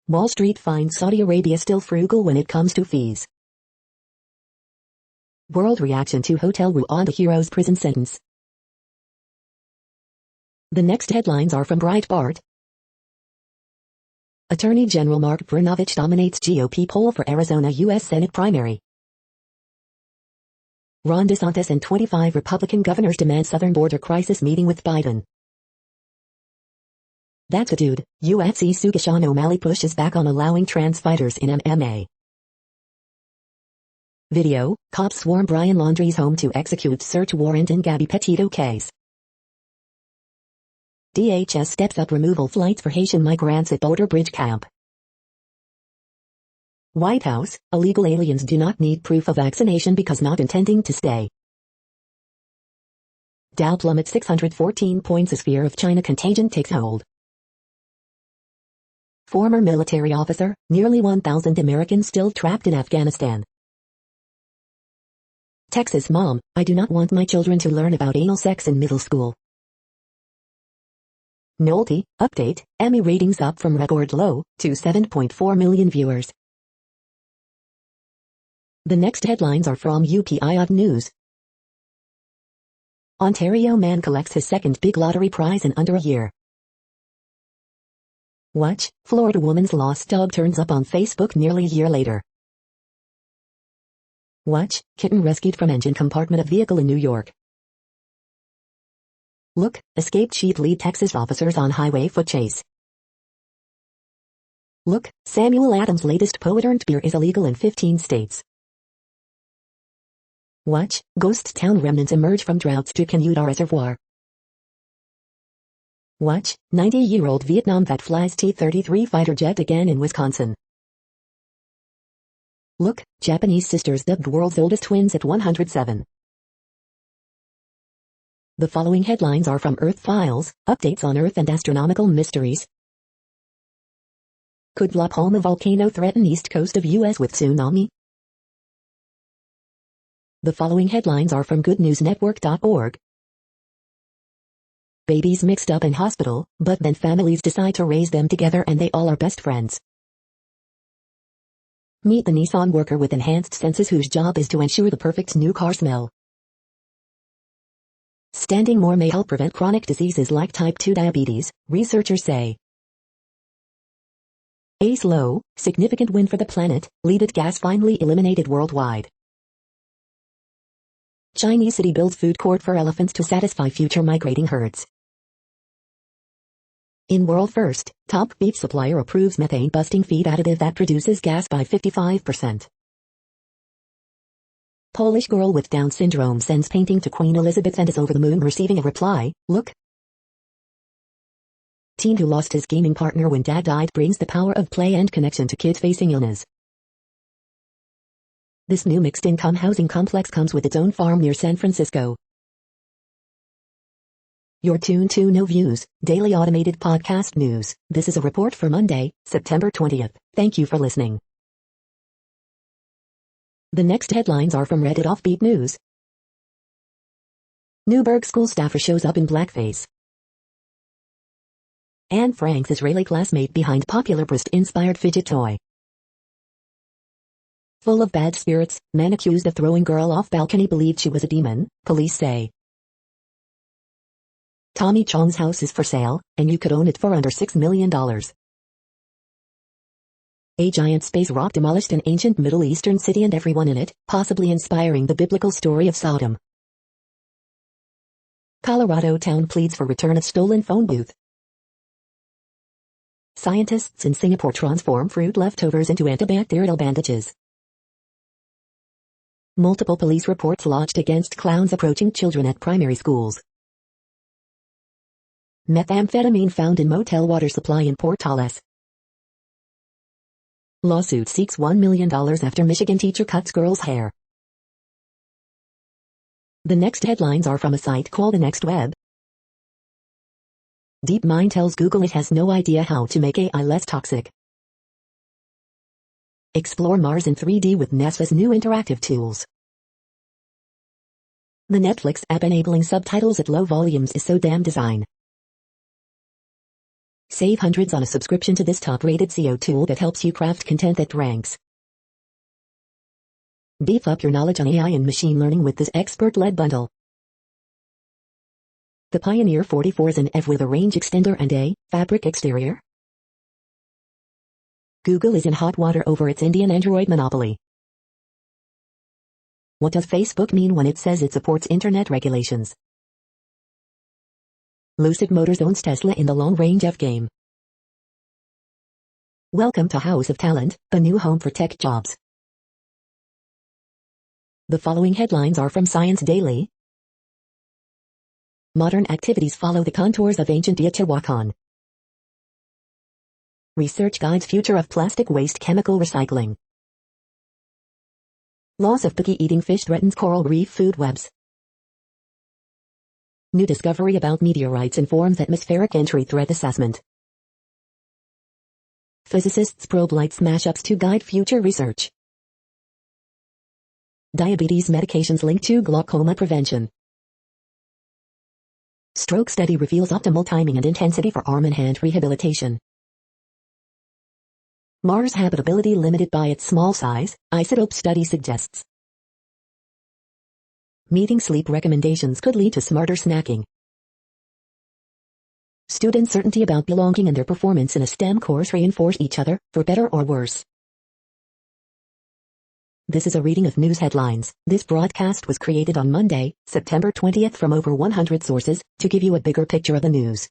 Wall Street finds Saudi Arabia still frugal when it comes to fees. World reaction to Hotel Rwanda hero's prison sentence. The next headlines are from Breitbart. Attorney General Mark Brnovich dominates GOP poll for Arizona U.S. Senate primary. Ron DeSantis and 25 Republican governors demand southern border crisis meeting with Biden. That's a dude. UFC Sugashan O'Malley pushes back on allowing trans fighters in MMA. Video, cops swarm Brian Laundrie's home to execute search warrant in Gabby Petito case. DHS steps up removal flights for Haitian migrants at Boulder Bridge camp. White House, illegal aliens do not need proof of vaccination because not intending to stay. Dow plummets 614 points as fear of China contagion takes hold. Former military officer, nearly 1,000 Americans still trapped in Afghanistan. Texas mom, I do not want my children to learn about anal sex in middle school. Nolte, update, Emmy ratings up from record low, to 7.4 million viewers. The next headlines are from UPI News. Ontario man collects his second big lottery prize in under a year. Watch, Florida woman's lost dog turns up on Facebook nearly a year later. Watch, kitten rescued from engine compartment of vehicle in New York. Look, escaped sheep lead Texas officers on highway foot chase. Look, Samuel Adams' latest poet-earned beer is illegal in 15 states. Watch, ghost town remnants emerge from drought-stricken Utah reservoir. Watch, 90-year-old Vietnam vet flies T-33 fighter jet again in Wisconsin. Look, Japanese sisters dubbed world's oldest twins at 107. The following headlines are from Earth Files, updates on Earth and astronomical mysteries. Could La Palma volcano threaten east coast of U.S. with tsunami? The following headlines are from goodnewsnetwork.org. Babies mixed up in hospital, but then families decide to raise them together and they all are best friends. Meet the Nissan worker with enhanced senses whose job is to ensure the perfect new car smell. Standing more may help prevent chronic diseases like type 2 diabetes, researchers say. Ace low, significant win for the planet, leaded gas finally eliminated worldwide. Chinese city builds food court for elephants to satisfy future migrating herds. In world first, top beef supplier approves methane-busting feed additive that reduces gas by 55%. Polish girl with Down syndrome sends painting to Queen Elizabeth and is over the moon receiving a reply, look. Teen who lost his gaming partner when dad died brings the power of play and connection to kids facing illness. This new mixed-income housing complex comes with its own farm near San Francisco. You're tuned to No Views, daily automated podcast news. This is a report for Monday, September 20th. Thank you for listening. The next headlines are from Reddit Offbeat News. Newburgh school staffer shows up in blackface. Anne Frank's Israeli classmate behind popular breast-inspired fidget toy. Full of bad spirits, man accused of throwing girl off balcony believed she was a demon, police say. Tommy Chong's house is for sale, and you could own it for under $6 million. A giant space rock demolished an ancient Middle Eastern city and everyone in it, possibly inspiring the biblical story of Sodom. Colorado town pleads for return of stolen phone booth. Scientists in Singapore transform fruit leftovers into antibacterial bandages. Multiple police reports lodged against clowns approaching children at primary schools. Methamphetamine found in motel water supply in Port Talles. Lawsuit seeks $1 million after Michigan teacher cuts girl's hair. The next headlines are from a site called The Next Web. DeepMind tells Google it has no idea how to make AI less toxic. Explore Mars in 3D with NASA's new interactive tools. The Netflix app enabling subtitles at low volumes is so damn design. Save hundreds on a subscription to this top-rated SEO tool that helps you craft content that ranks. Beef up your knowledge on AI and machine learning with this expert-led bundle. The Pioneer 44 is an EV with a range extender and a fabric exterior. Google is in hot water over its Indian Android monopoly. What does Facebook mean when it says it supports internet regulations? Lucid Motors owns Tesla in the long-range EV game. Welcome to House of Talent, a new home for tech jobs. The following headlines are from Science Daily. Modern activities follow the contours of ancient Teotihuacan. Research guides future of plastic waste chemical recycling. Loss of picky-eating fish threatens coral reef food webs. New discovery about meteorites informs atmospheric entry threat assessment. Physicists probe light smash-ups to guide future research. Diabetes medications linked to glaucoma prevention. Stroke study reveals optimal timing and intensity for arm and hand rehabilitation. Mars habitability limited by its small size, isotope study suggests. Meeting sleep recommendations could lead to smarter snacking. Students' certainty about belonging and their performance in a STEM course reinforce each other, for better or worse. This is a reading of news headlines. This broadcast was created on Monday, September 20th from over 100 sources, to give you a bigger picture of the news.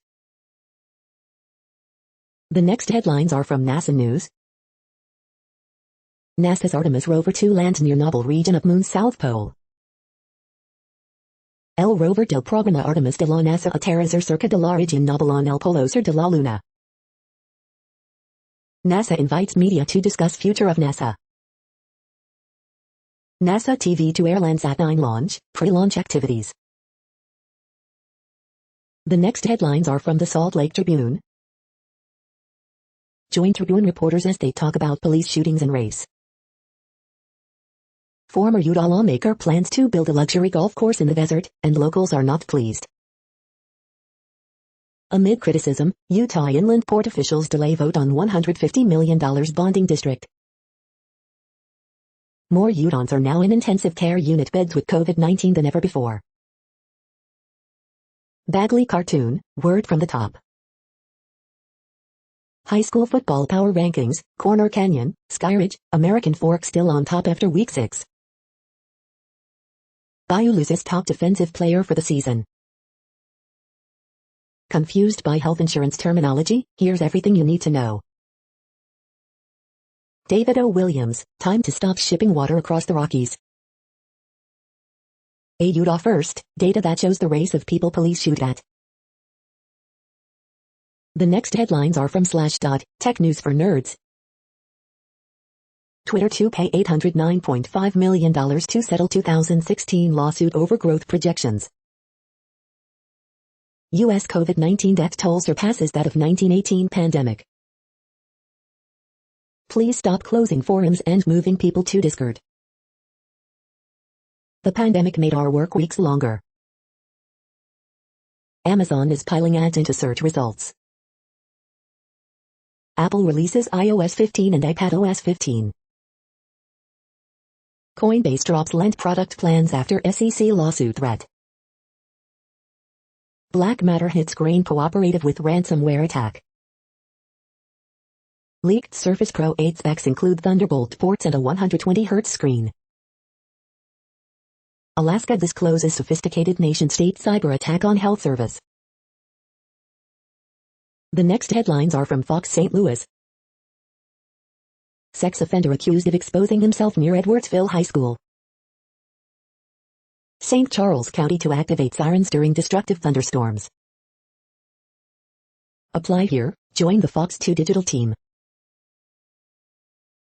The next headlines are from NASA News. NASA's Artemis rover 2 lands near Nobel region of Moon's South Pole. El rover del programa Artemis de la NASA aterrizar cerca de la región Nobel en el polo sur de la Luna. NASA invites media to discuss future of NASA. NASA TV to air Landsat 9 launch, pre-launch activities. The next headlines are from the Salt Lake Tribune. Join Tribune reporters as they talk about police shootings and race. Former Utah lawmaker plans to build a luxury golf course in the desert, and locals are not pleased. Amid criticism, Utah Inland Port officials delay vote on $150 million bonding district. More Utahns are now in intensive care unit beds with COVID-19 than ever before. Bagley cartoon, word from the top. High school football power rankings, Corner Canyon, Skyridge, American Fork still on top after week 6. Bayou loses top defensive player for the season. Confused by health insurance terminology? Here's everything you need to know. David O. Williams, time to stop shipping water across the Rockies. A Utah first, data that shows the race of people police shoot at. The next headlines are from Slashdot, tech news for nerds. Twitter to pay $809.5 million to settle 2016 lawsuit over growth projections. U.S. COVID-19 death toll surpasses that of 1918 pandemic. Please stop closing forums and moving people to Discord. The pandemic made our work weeks longer. Amazon is piling ads into search results. Apple releases iOS 15 and iPadOS 15. Coinbase drops lend product plans after SEC lawsuit threat. Black Matter hits grain cooperative with ransomware attack. Leaked Surface Pro 8 specs include Thunderbolt ports and a 120Hz screen. Alaska discloses sophisticated nation-state cyber attack on health service. The next headlines are from Fox St. Louis. Sex offender accused of exposing himself near Edwardsville High School. St. Charles County to activate sirens during destructive thunderstorms. Apply here, join the Fox 2 digital team.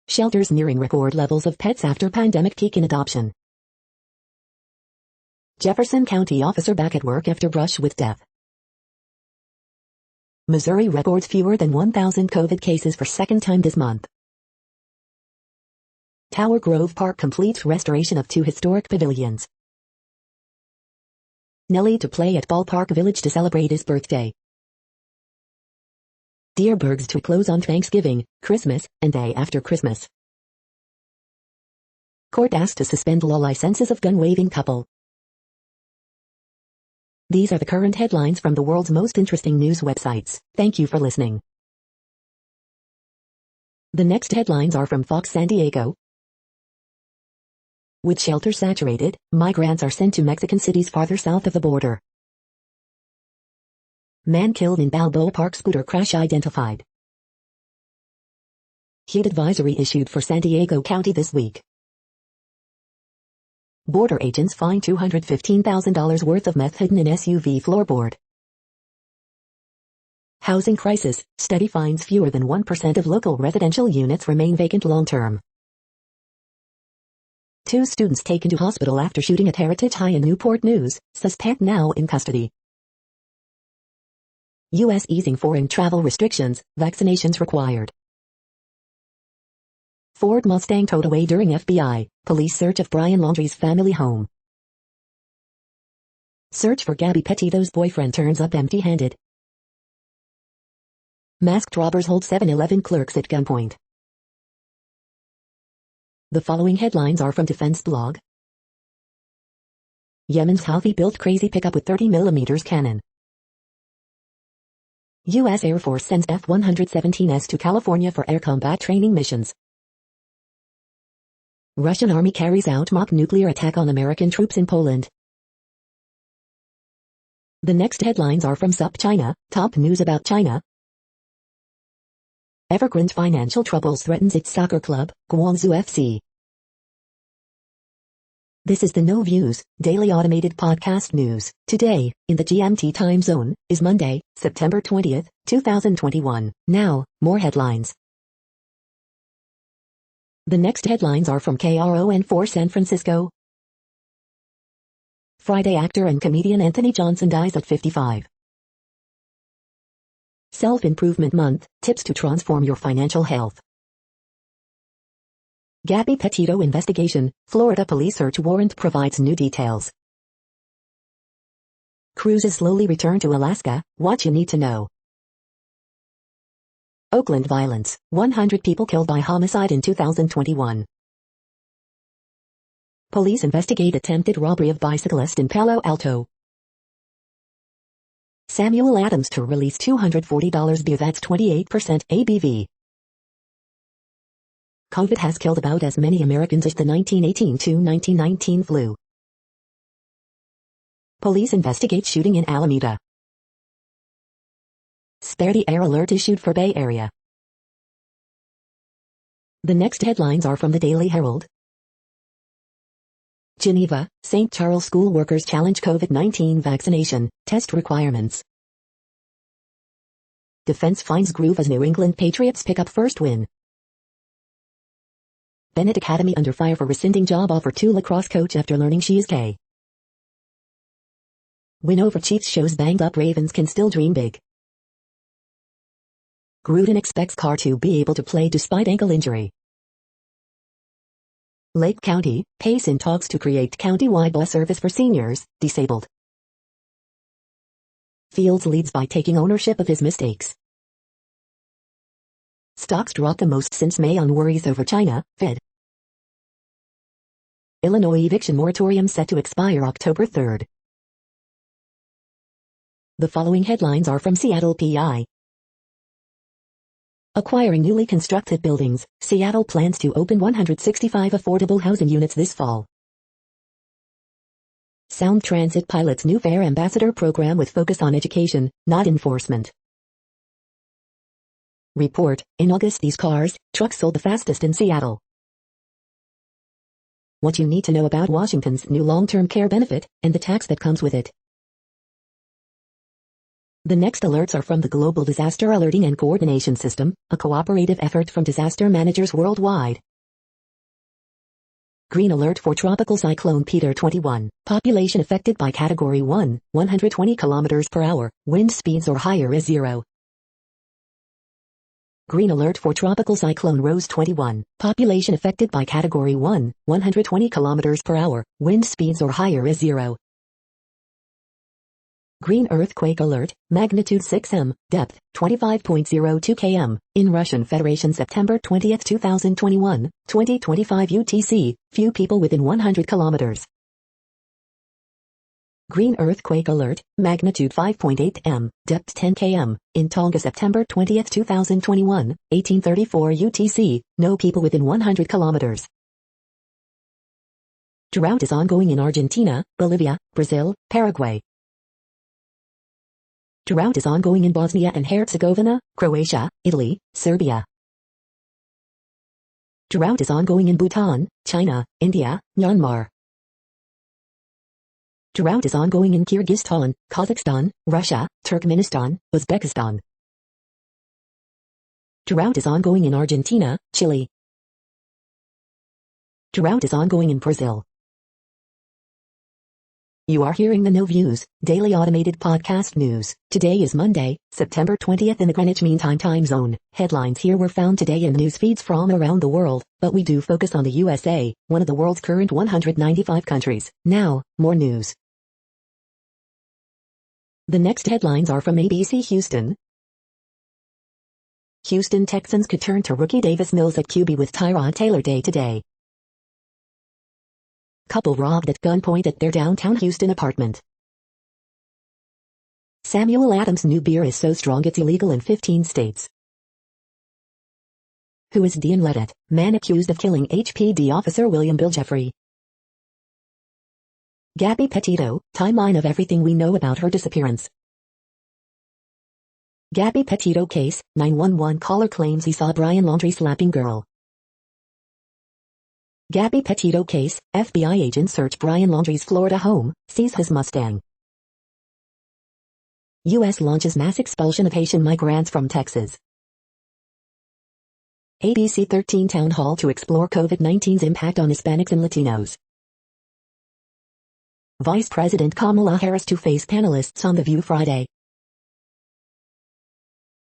Shelters nearing record levels of pets after pandemic peak in adoption. Jefferson County officer back at work after brush with death. Missouri records fewer than 1,000 COVID cases for second time this month. Tower Grove Park completes restoration of 2 historic pavilions. Nelly to play at Ballpark Village to celebrate his birthday. Dierbergs to close on Thanksgiving, Christmas, and day after Christmas. Court asked to suspend law licenses of gun-waving couple. These are the current headlines from the world's most interesting news websites. Thank you for listening. The next headlines are from Fox San Diego. With shelters saturated, migrants are sent to Mexican cities farther south of the border. Man killed in Balboa Park scooter crash identified. Heat advisory issued for San Diego County this week. Border agents find $215,000 worth of meth hidden in SUV floorboard. Housing crisis, study finds fewer than 1% of local residential units remain vacant long-term. 2 students taken to hospital after shooting at Heritage High in Newport News, suspect now in custody. U.S. easing foreign travel restrictions, vaccinations required. Ford Mustang towed away during FBI, police search of Brian Laundrie's family home. Search for Gabby Petito's boyfriend turns up empty-handed. Masked robbers hold 7-Eleven clerks at gunpoint. The following headlines are from Defense Blog. Yemen's Houthi built crazy pickup with 30mm cannon. U.S. Air Force sends F-117s to California for air combat training missions. Russian Army carries out mock nuclear attack on American troops in Poland. The next headlines are from SUP China, top news about China. Evergrande financial troubles threatens its soccer club, Guangzhou FC. This is the No Views, daily automated podcast news. Today, in the GMT time zone, is Monday, September 20th, 2021. Now, more headlines. The next headlines are from KRON4 San Francisco. Friday actor and comedian Anthony Johnson dies at 55. Self-Improvement Month, tips to transform your financial health. Gabby Petito investigation, Florida police search warrant provides new details. Cruises slowly return to Alaska, what you need to know. Oakland violence, 100 people killed by homicide in 2021. Police investigate attempted robbery of bicyclist in Palo Alto. Samuel Adams to release $240 beer that's 28% ABV. COVID has killed about as many Americans as the 1918 to 1919 flu. Police investigate shooting in Alameda. Spare the air alert issued for Bay Area. The next headlines are from the Daily Herald. Geneva, St. Charles school workers challenge COVID-19 vaccination, test requirements. Defense finds groove as New England Patriots pick up first win. Bennett Academy under fire for rescinding job offer to lacrosse coach after learning she is gay. Win over Chiefs shows banged up Ravens can still dream big. Gruden expects Carr to be able to play despite ankle injury. Lake County, Pace in talks to create county-wide bus service for seniors, disabled. Fields leads by taking ownership of his mistakes. Stocks dropped the most since May on worries over China, Fed. Illinois eviction moratorium set to expire October 3rd. The following headlines are from Seattle PI. Acquiring newly constructed buildings, Seattle plans to open 165 affordable housing units this fall. Sound Transit pilots new fare ambassador program with focus on education, not enforcement. Report, in August these cars, trucks sold the fastest in Seattle. What you need to know about Washington's new long-term care benefit, and the tax that comes with it. The next alerts are from the Global Disaster Alerting and Coordination System, a cooperative effort from disaster managers worldwide. Green alert for Tropical Cyclone Peter 21. Population affected by Category 1, 120 km per hour, wind speeds or higher is 0. Green alert for Tropical Cyclone Rose 21. Population affected by Category 1, 120 km per hour, wind speeds or higher is 0. Green earthquake alert, magnitude 6m, depth, 25.02 km, in Russian Federation September 20, 2021, 2025 UTC, few people within 100 kilometers. Green earthquake alert, magnitude 5.8 m, depth 10 km, in Tonga September 20, 2021, 1834 UTC, no people within 100 kilometers. Drought is ongoing in Argentina, Bolivia, Brazil, Paraguay. Drought is ongoing in Bosnia and Herzegovina, Croatia, Italy, Serbia. Drought is ongoing in Bhutan, China, India, Myanmar. Drought is ongoing in Kyrgyzstan, Kazakhstan, Russia, Turkmenistan, Uzbekistan. Drought is ongoing in Argentina, Chile. Drought is ongoing in Brazil. You are hearing the No Views, daily automated podcast news. Today is Monday, September 20th in the Greenwich Mean Time zone. Headlines here were found today in news feeds from around the world, but we do focus on the USA, one of the world's current 195 countries. Now, more news. The next headlines are from ABC Houston. Houston Texans could turn to rookie Davis Mills at QB with Tyrod Taylor day to day. Couple robbed at gunpoint at their downtown Houston apartment. Samuel Adams' new beer is so strong it's illegal in 15 states. Who is Dean Ledet, man accused of killing HPD officer William Bill Jeffrey? Gabby Petito, timeline of everything we know about her disappearance. Gabby Petito case, 911 caller claims he saw Brian Laundrie slapping girl. Gabby Petito case, FBI agents search Brian Laundrie's Florida home, seize his Mustang. U.S. launches mass expulsion of Haitian migrants from Texas. ABC 13 Town Hall to explore COVID-19's impact on Hispanics and Latinos. Vice President Kamala Harris to face panelists on The View Friday.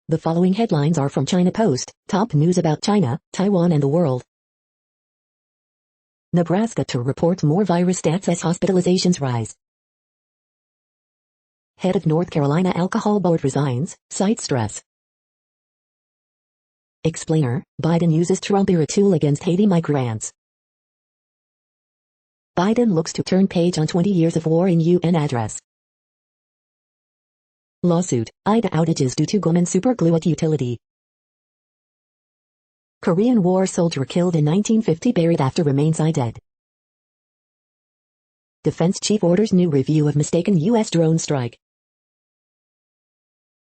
The following headlines are from China Post, top news about China, Taiwan and the world. Nebraska to report more virus stats as hospitalizations rise. Head of North Carolina Alcohol Board resigns, cites stress. Explainer, Biden uses Trump era tool against Haiti migrants. Biden looks to turn page on 20 years of war in UN address. Lawsuit, IDA outages due to Goldman superglue at utility. Korean War soldier killed in 1950 buried after remains I dead. Defense chief orders new review of mistaken U.S. drone strike.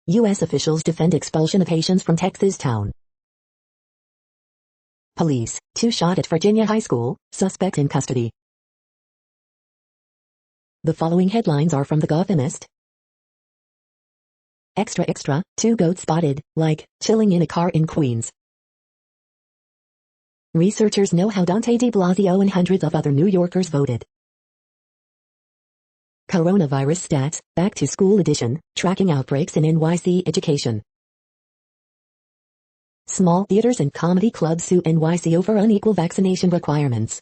U.S. officials defend expulsion of Haitians from Texas town. Police, 2 shot at Virginia high school, suspect in custody. The following headlines are from The Gothamist. Extra extra, 2 goats spotted, like, chilling in a car in Queens. Researchers know how Dante de Blasio and hundreds of other New Yorkers voted. Coronavirus stats, back to school edition, tracking outbreaks in NYC education. Small theaters and comedy clubs sue NYC over unequal vaccination requirements.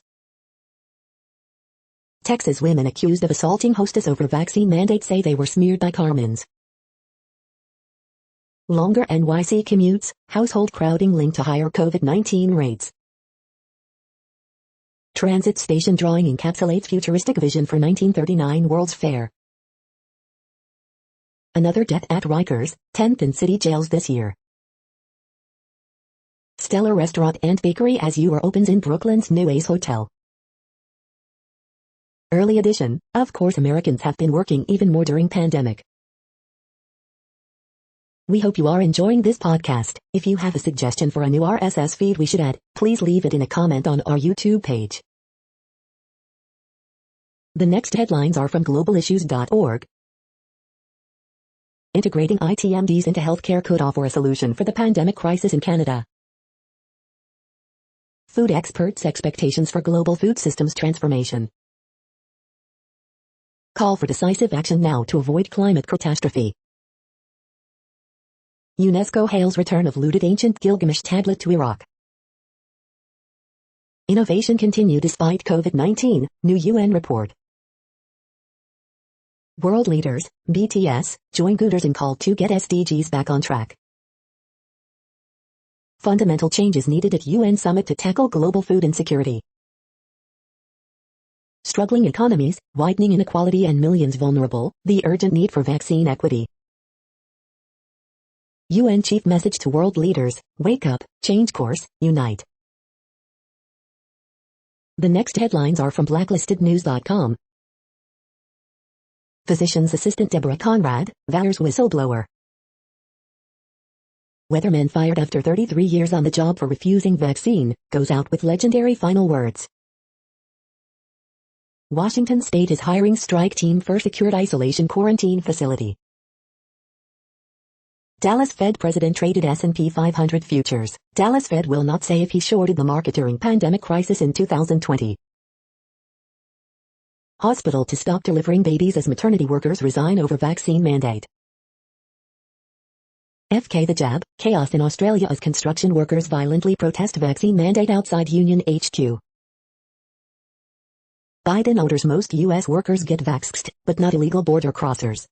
Texas women accused of assaulting hostess over vaccine mandate say they were smeared by Carmen's. Longer NYC commutes, household crowding linked to higher COVID-19 rates. Transit station drawing encapsulates futuristic vision for 1939 World's Fair. Another death at Rikers, 10th in city jails this year. Stellar restaurant and bakery as UR opens in Brooklyn's new Ace Hotel. Early edition, of course Americans have been working even more during pandemic. We hope you are enjoying this podcast. If you have a suggestion for a new RSS feed we should add, please leave it in a comment on our YouTube page. The next headlines are from globalissues.org. Integrating ITMDs into healthcare could offer a solution for the pandemic crisis in Canada. Food experts' expectations for global food systems transformation. Call for decisive action now to avoid climate catastrophe. UNESCO hails return of looted ancient Gilgamesh tablet to Iraq. Innovation continue despite COVID-19, new UN report. World leaders, BTS, join Gooders in call to get SDGs back on track. Fundamental changes needed at UN summit to tackle global food insecurity. Struggling economies, widening inequality and millions vulnerable, the urgent need for vaccine equity. UN chief message to world leaders, wake up, change course, unite. The next headlines are from blacklistednews.com. Physician's assistant Deborah Conrad, VAERS whistleblower. Weatherman fired after 33 years on the job for refusing vaccine, goes out with legendary final words. Washington State is hiring strike team for secured isolation quarantine facility. Dallas Fed president traded S&P 500 futures. Dallas Fed will not say if he shorted the market during pandemic crisis in 2020. Hospital to stop delivering babies as maternity workers resign over vaccine mandate. FK the jab, chaos in Australia as construction workers violently protest vaccine mandate outside Union HQ. Biden orders most U.S. workers get vaxxed, but not illegal border crossers.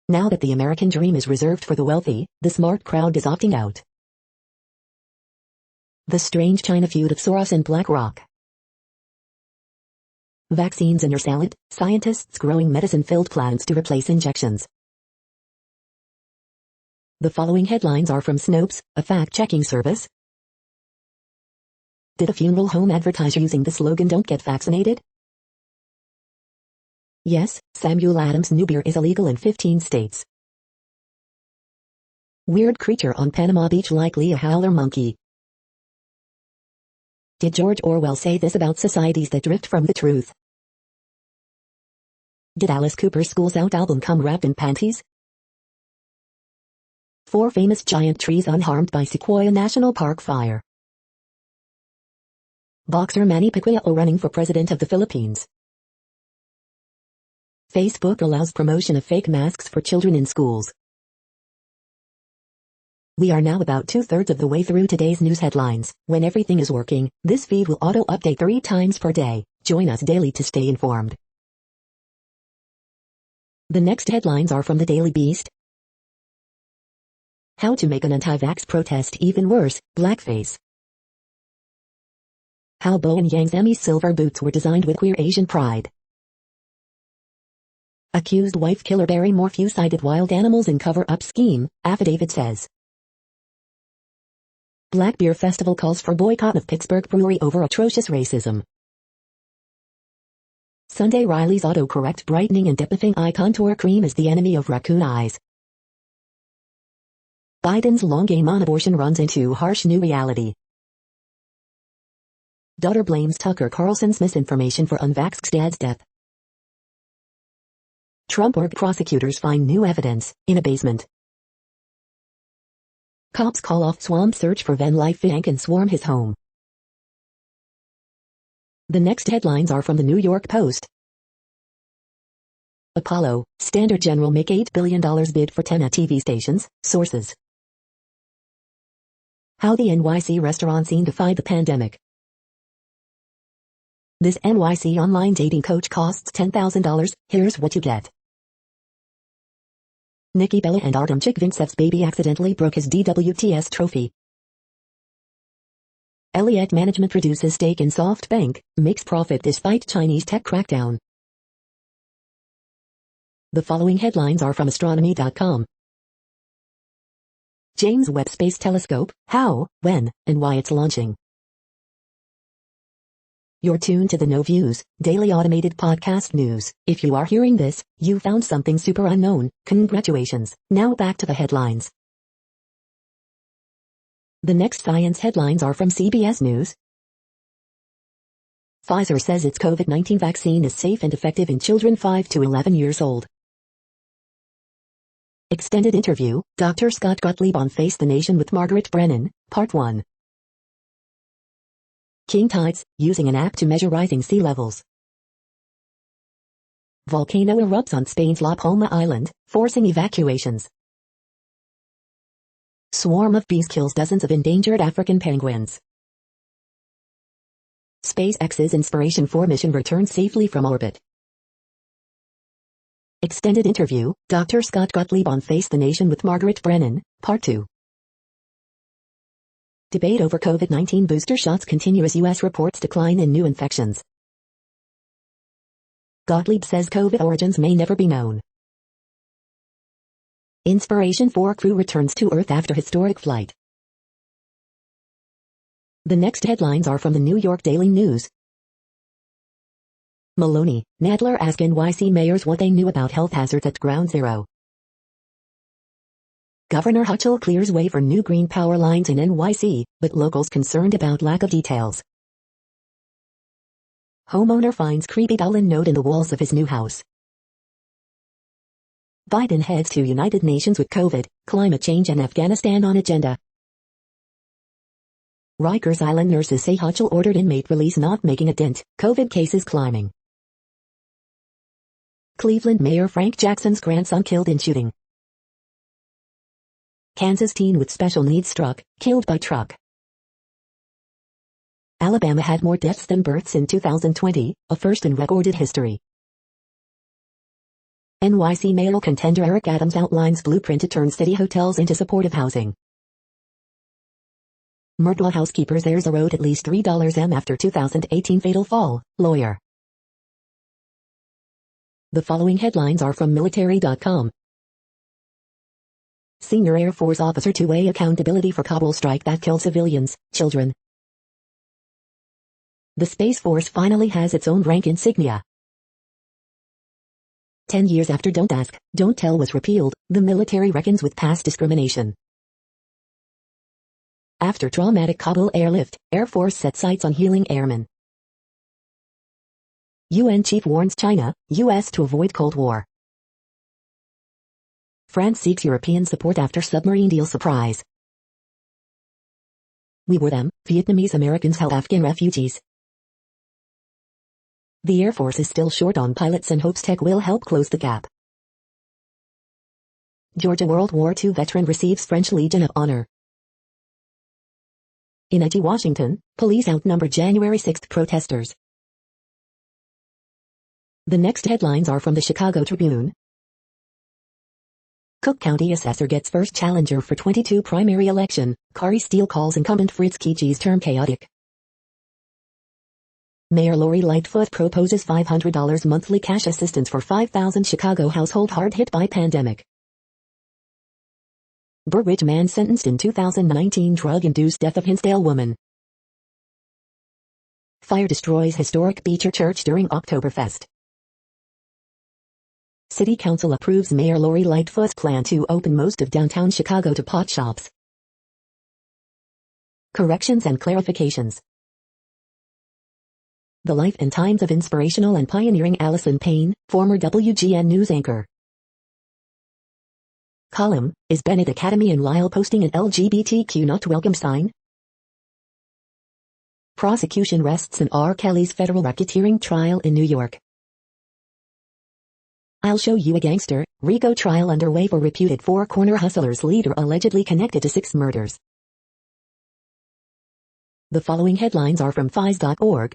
Now that the American dream is reserved for the wealthy, the smart crowd is opting out. The strange China feud of Soros and BlackRock. Vaccines in your salad, scientists growing medicine-filled plants to replace injections. The following headlines are from Snopes, a fact-checking service. Did a funeral home advertise using the slogan "Don't get vaccinated"? Yes, Samuel Adams' new beer is illegal in 15 states. Weird creature on Panama Beach, likely a howler monkey. Did George Orwell say this about societies that drift from the truth? Did Alice Cooper's Schools Out album come wrapped in panties? 4 famous giant trees unharmed by Sequoia National Park fire. Boxer Manny Pacquiao running for president of the Philippines. Facebook allows promotion of fake masks for children in schools. We are now about 2/3 of the way through today's news headlines. When everything is working, this feed will auto-update 3 times per day. Join us daily to stay informed. The next headlines are from the Daily Beast. How to make an anti-vax protest even worse, blackface. How Bowen Yang's Emmy silver boots were designed with queer Asian pride. Accused wife killer bury more few-sided wild animals in cover-up scheme, affidavit says. Black Beer Festival calls for boycott of Pittsburgh Brewery over atrocious racism. Sunday Riley's autocorrect brightening and deepening eye contour cream is the enemy of raccoon eyes. Biden's long game on abortion runs into harsh new reality. Daughter blames Tucker Carlson's misinformation for unvaxxed dad's death. Trump org prosecutors find new evidence in a basement. Cops call off swamp search for Van Leeuwenhoek and swarm his home. The next headlines are from the New York Post. Apollo, Standard General make $8 billion bid for 10 TV stations, sources. How the NYC restaurant scene defied the pandemic. This NYC online dating coach costs $10,000, here's what you get. Nikki Bella and Artem Chikvintsev's baby accidentally broke his DWTS trophy. Elliott Management reduces stake in SoftBank, makes profit despite Chinese tech crackdown. The following headlines are from astronomy.com. James Webb Space Telescope, how, when, and why it's launching. You're tuned to the No Views, daily automated podcast news. If you are hearing this, you found something super unknown. Congratulations. Now back to the headlines. The next science headlines are from CBS News. Pfizer says its COVID-19 vaccine is safe and effective in children 5 to 11 years old. Extended interview, Dr. Scott Gottlieb on Face the Nation with Margaret Brennan, Part 1. King tides, using an app to measure rising sea levels. Volcano erupts on Spain's La Palma Island, forcing evacuations. Swarm of bees kills dozens of endangered African penguins. SpaceX's Inspiration 4 mission returns safely from orbit. Extended interview, Dr. Scott Gottlieb on Face the Nation with Margaret Brennan, Part 2. Debate over COVID-19 booster shots continue as U.S. reports decline in new infections. Gottlieb says COVID origins may never be known. Inspiration 4 crew returns to Earth after historic flight. The next headlines are from the New York Daily News. Maloney, Nadler ask NYC mayors what they knew about health hazards at Ground Zero. Governor Hochul clears way for new green power lines in NYC, but locals concerned about lack of details. Homeowner finds creepy Dolan note in the walls of his new house. Biden heads to United Nations with COVID, climate change and Afghanistan on agenda. Rikers Island nurses say Hochul ordered inmate release not making a dent, COVID cases climbing. Cleveland Mayor Frank Jackson's grandson killed in shooting. Kansas teen with special needs struck, killed by truck. Alabama had more deaths than births in 2020, a first in recorded history. NYC mayoral contender Eric Adams outlines blueprint to turn city hotels into supportive housing. Myrtle housekeepers heirs erode at least $3 after 2018 fatal fall, lawyer. The following headlines are from military.com. Senior Air Force officer to weigh accountability for Kabul strike that killed civilians, children. The Space Force finally has its own rank insignia. 10 years after Don't Ask, Don't Tell was repealed, the military reckons with past discrimination. After traumatic Kabul airlift, Air Force set sights on healing airmen. UN chief warns China, US to avoid Cold War. France seeks European support after submarine deal surprise. We were them, Vietnamese Americans help Afghan refugees. The Air Force is still short on pilots and hopes tech will help close the gap. Georgia World War II veteran receives French Legion of Honor. In edgy Washington, police outnumber January 6 protesters. The next headlines are from the Chicago Tribune. Cook County assessor gets first challenger for 22 primary election, Kari Steele calls incumbent Fritz Keeche's term chaotic. Mayor Lori Lightfoot proposes $500 monthly cash assistance for 5,000 Chicago household hard hit by pandemic. Burr Ridge man sentenced in 2019 drug-induced death of Hinsdale woman. Fire destroys historic Beecher Church during Oktoberfest. City Council approves Mayor Lori Lightfoot's plan to open most of downtown Chicago to pot shops. Corrections and clarifications. The life and times of inspirational and pioneering Allison Payne, former WGN News anchor. Column, is Bennett Academy in Lyle posting an LGBTQ not welcome sign? Prosecution rests in R. Kelly's federal racketeering trial in New York. I'll show you a gangster, RICO trial underway for reputed Four Corner Hustlers leader allegedly connected to 6 murders. The following headlines are from FIS.org.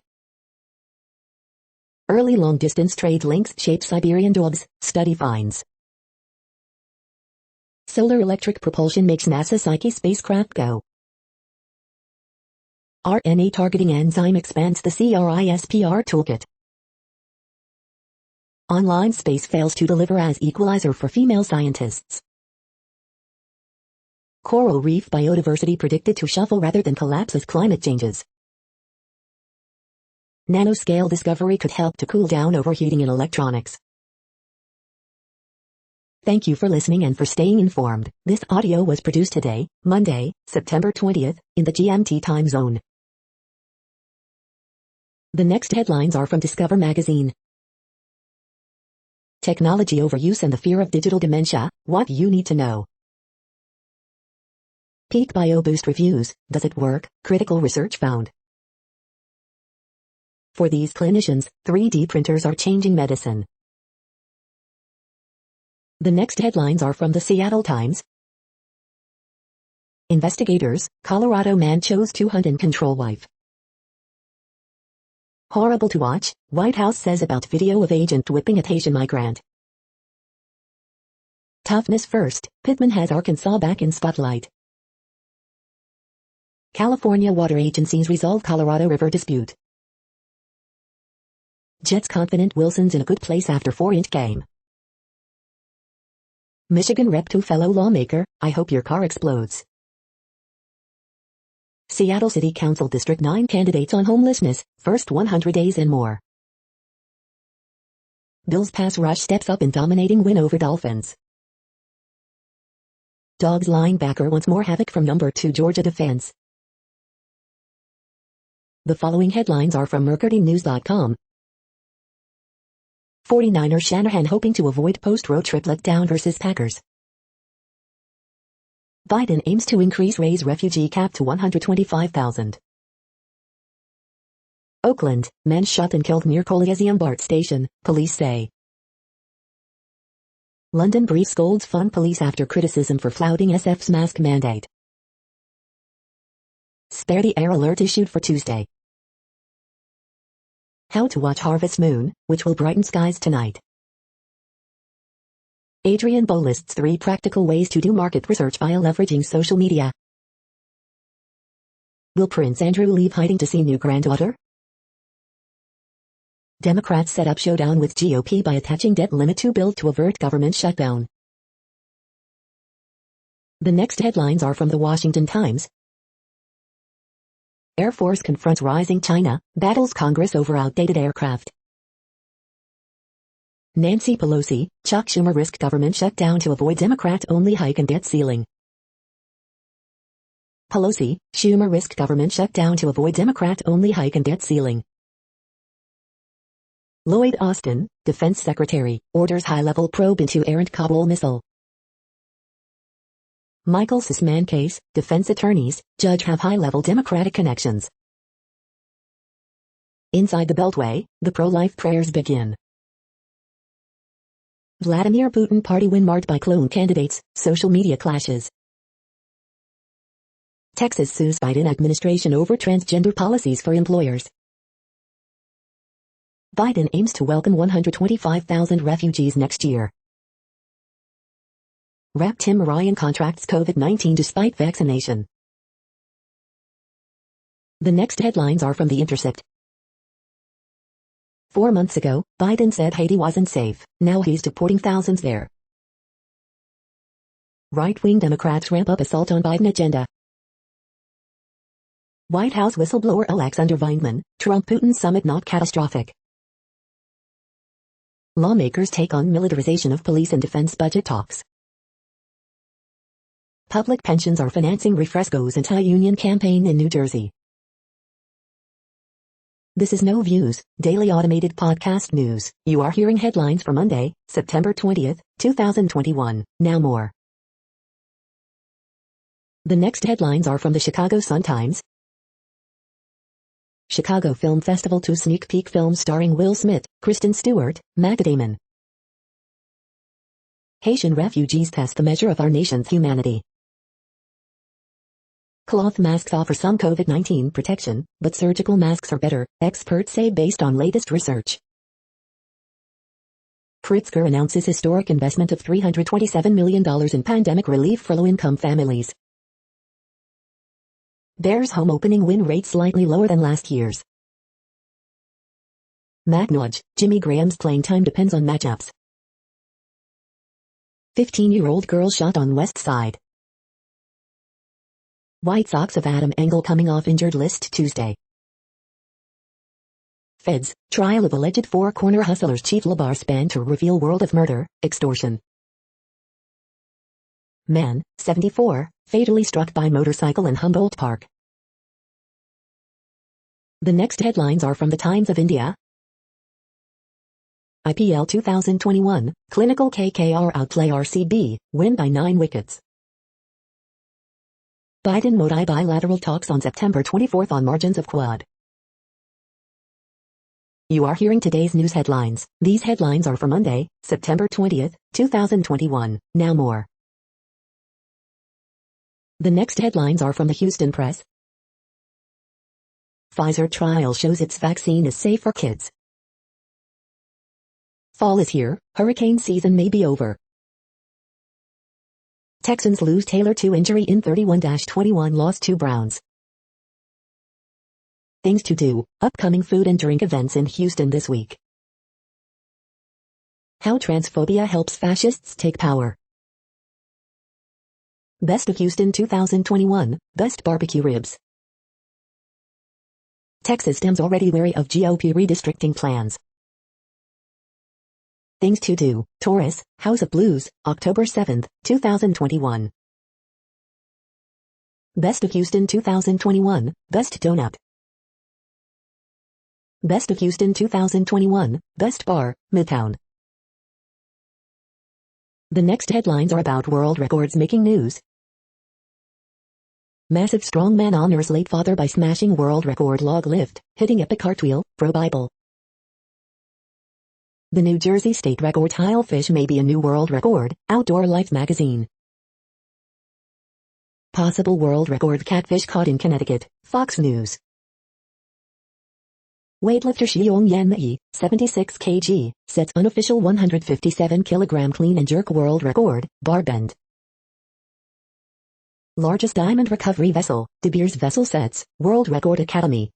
Early long-distance trade links shape Siberian jobs, study finds. Solar electric propulsion makes NASA Psyche spacecraft go. RNA targeting enzyme expands the CRISPR toolkit. Online space fails to deliver as equalizer for female scientists. Coral reef biodiversity predicted to shuffle rather than collapse as climate changes. Nanoscale discovery could help to cool down overheating in electronics. Thank you for listening and for staying informed. This audio was produced today, Monday, September 20th, in the GMT time zone. The next headlines are from Discover magazine. Technology overuse and the fear of digital dementia, what you need to know. Peak BioBoost reviews, does it work? Critical research found. For these clinicians, 3D printers are changing medicine. The next headlines are from the Seattle Times. Investigators, Colorado man chose to hunt and control wife. Horrible to watch, White House says about video of agent whipping at Haitian migrant. Toughness first, Pittman has Arkansas back in spotlight. California water agencies resolve Colorado River dispute. Jets confident Wilson's in a good place after 4-inch game. Michigan Rep to fellow lawmaker, I hope your car explodes. Seattle City Council District 9 candidates on homelessness, first 100 days and more. Bills pass rush steps up in dominating win over Dolphins. Dogs linebacker wants more havoc from number 2 Georgia defense. The following headlines are from MercuryNews.com. 49er Shanahan hoping to avoid post-road trip letdown versus Packers. Biden aims to raise refugee cap to 125,000. Oakland, man shot and killed near Coliseum BART station, police say. London brief scolds fun police after criticism for flouting SF's mask mandate. Spare the air alert issued for Tuesday. How to watch harvest moon, which will brighten skies tonight. Adrian Bo lists 3 practical ways to do market research via leveraging social media. Will Prince Andrew leave hiding to see new granddaughter? Democrats set up showdown with GOP by attaching debt limit to bill to avert government shutdown. The next headlines are from the Washington Times. Air Force confronts rising China, battles Congress over outdated aircraft. Nancy Pelosi, Chuck Schumer risk government shutdown to avoid Democrat-only hike and debt ceiling. Pelosi, Schumer risk government shutdown to avoid Democrat-only hike and debt ceiling. Lloyd Austin, Defense Secretary, orders high-level probe into errant Kabul missile. Michael Sussman case, defense attorneys, judge have high-level Democratic connections. Inside the Beltway, the pro-life prayers begin. Vladimir Putin party win marred by clone candidates, social media clashes. Texas sues Biden administration over transgender policies for employers. Biden aims to welcome 125,000 refugees next year. Rep Tim Ryan contracts COVID-19 despite vaccination. The next headlines are from The Intercept. 4 months ago, Biden said Haiti wasn't safe, now he's deporting thousands there. Right-wing Democrats ramp up assault on Biden agenda. White House whistleblower Alexander Vindman, Trump-Putin summit not catastrophic. Lawmakers take on militarization of police and defense budget talks. Public pensions are financing refresco's anti-union campaign in New Jersey. This is No Views, daily automated podcast news. You are hearing headlines for Monday, September 20th, 2021. Now more. The next headlines are from the Chicago Sun-Times. Chicago Film Festival 2 sneak peek film starring Will Smith, Kristen Stewart, Matt Damon. Haitian refugees test the measure of our nation's humanity. Cloth masks offer some COVID-19 protection, but surgical masks are better, experts say based on latest research. Pritzker announces historic investment of $327 million in pandemic relief for low-income families. Bears home opening win rate slightly lower than last year's. McNudge, Jimmy Graham's playing time depends on matchups. 15-year-old girl shot on West Side. White Sox of Adam Engel coming off injured list Tuesday. Feds, trial of alleged four-corner hustlers Chief LeBar Span to reveal world of murder, extortion. Man, 74, fatally struck by motorcycle in Humboldt Park. The next headlines are from the Times of India. IPL 2021, clinical KKR outplay RCB, win by 9 wickets. Biden-Modi bilateral talks on September 24 on margins of Quad. You are hearing today's news headlines. These headlines are for Monday, September 20, 2021. Now more. The next headlines are from the Houston Press. Pfizer trial shows its vaccine is safe for kids. Fall is here, hurricane season may be over. Texans lose Taylor to injury in 31-21 loss to Browns. Things to do, upcoming food and drink events in Houston this week. How transphobia helps fascists take power. Best of Houston 2021, best barbecue ribs. Texas Dems already wary of GOP redistricting plans. Things to do, Taurus, House of Blues, October 7, 2021. Best of Houston 2021, best donut. Best of Houston 2021, best bar, Midtown. The next headlines are about world records making news. Massive strongman honors late father by smashing world record log lift, hitting epic cartwheel, pro Bible. The New Jersey state record tilefish may be a new world record, Outdoor Life magazine. Possible world record catfish caught in Connecticut, Fox News. Weightlifter Xiong Yanmei, 76 kg, sets unofficial 157 kg clean and jerk world record, bar bend. Largest diamond recovery vessel, De Beers vessel sets, World Record Academy.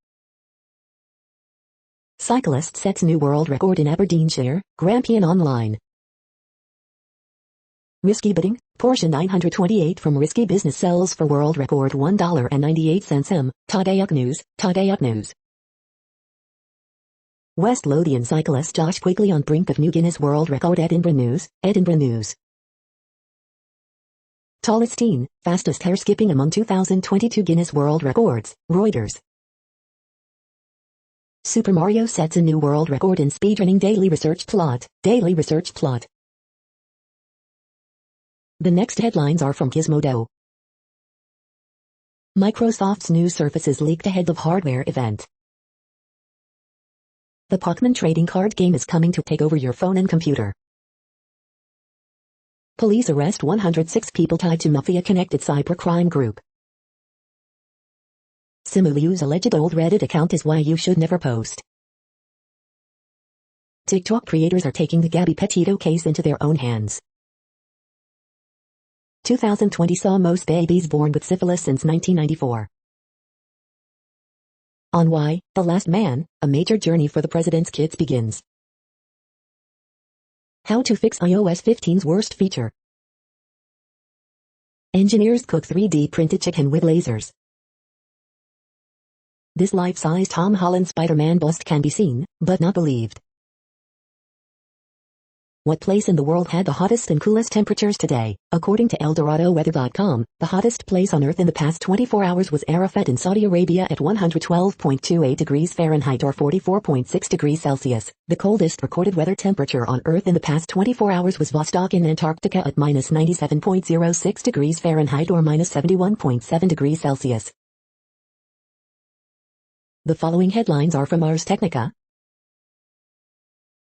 Cyclist sets new world record in Aberdeenshire, Grampian Online. Risky bidding, Porsche 928 from Risky Business sells for world record $1.98 m, Tadayuk News. West Lothian cyclist Josh Quigley on brink of new Guinness World Record Edinburgh News. Tallest teen, fastest hair skipping among 2022 Guinness World Records, Reuters. Super Mario sets a new world record in speedrunning daily research plot. The next headlines are from Gizmodo. Microsoft's new Surfaces leaked ahead of hardware event. The Pokemon trading card game is coming to take over your phone and computer. Police arrest 106 people tied to mafia-connected cybercrime group. Simu Liu's alleged old Reddit account is why you should never post. TikTok creators are taking the Gabby Petito case into their own hands. 2020 saw most babies born with syphilis since 1994. On Why, The Last Man, a major journey for the president's kids begins. How to fix iOS 15's worst feature. Engineers cook 3D printed chicken with lasers. This life-size Tom Holland Spider-Man bust can be seen, but not believed. What place in the world had the hottest and coolest temperatures today? According to ElDoradoWeather.com, the hottest place on Earth in the past 24 hours was Arafat in Saudi Arabia at 112.28 degrees Fahrenheit or 44.6 degrees Celsius. The coldest recorded weather temperature on Earth in the past 24 hours was Vostok in Antarctica at minus 97.06 degrees Fahrenheit or minus 71.7 degrees Celsius. The following headlines are from Ars Technica.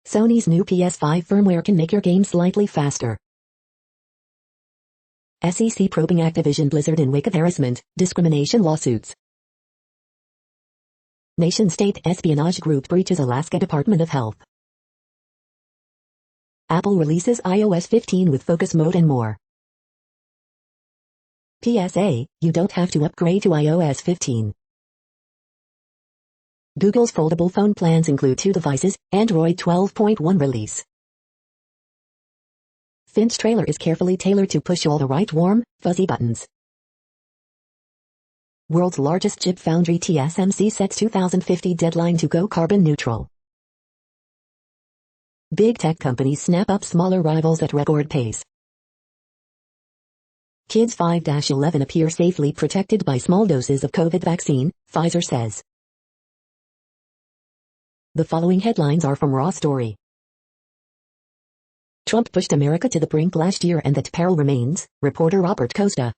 Sony's new PS5 firmware can make your game slightly faster. SEC probing Activision Blizzard in wake of harassment, discrimination lawsuits. Nation-state espionage group breaches Alaska Department of Health. Apple releases iOS 15 with focus mode and more. PSA, you don't have to upgrade to iOS 15. Google's foldable phone plans include 2 devices, Android 12.1 release. Finn's trailer is carefully tailored to push all the right warm, fuzzy buttons. World's largest chip foundry TSMC sets 2050 deadline to go carbon neutral. Big tech companies snap up smaller rivals at record pace. Kids 5-11 appear safely protected by small doses of COVID vaccine, Pfizer says. The following headlines are from Raw Story. Trump pushed America to the brink last year and that peril remains, reporter Robert Costa.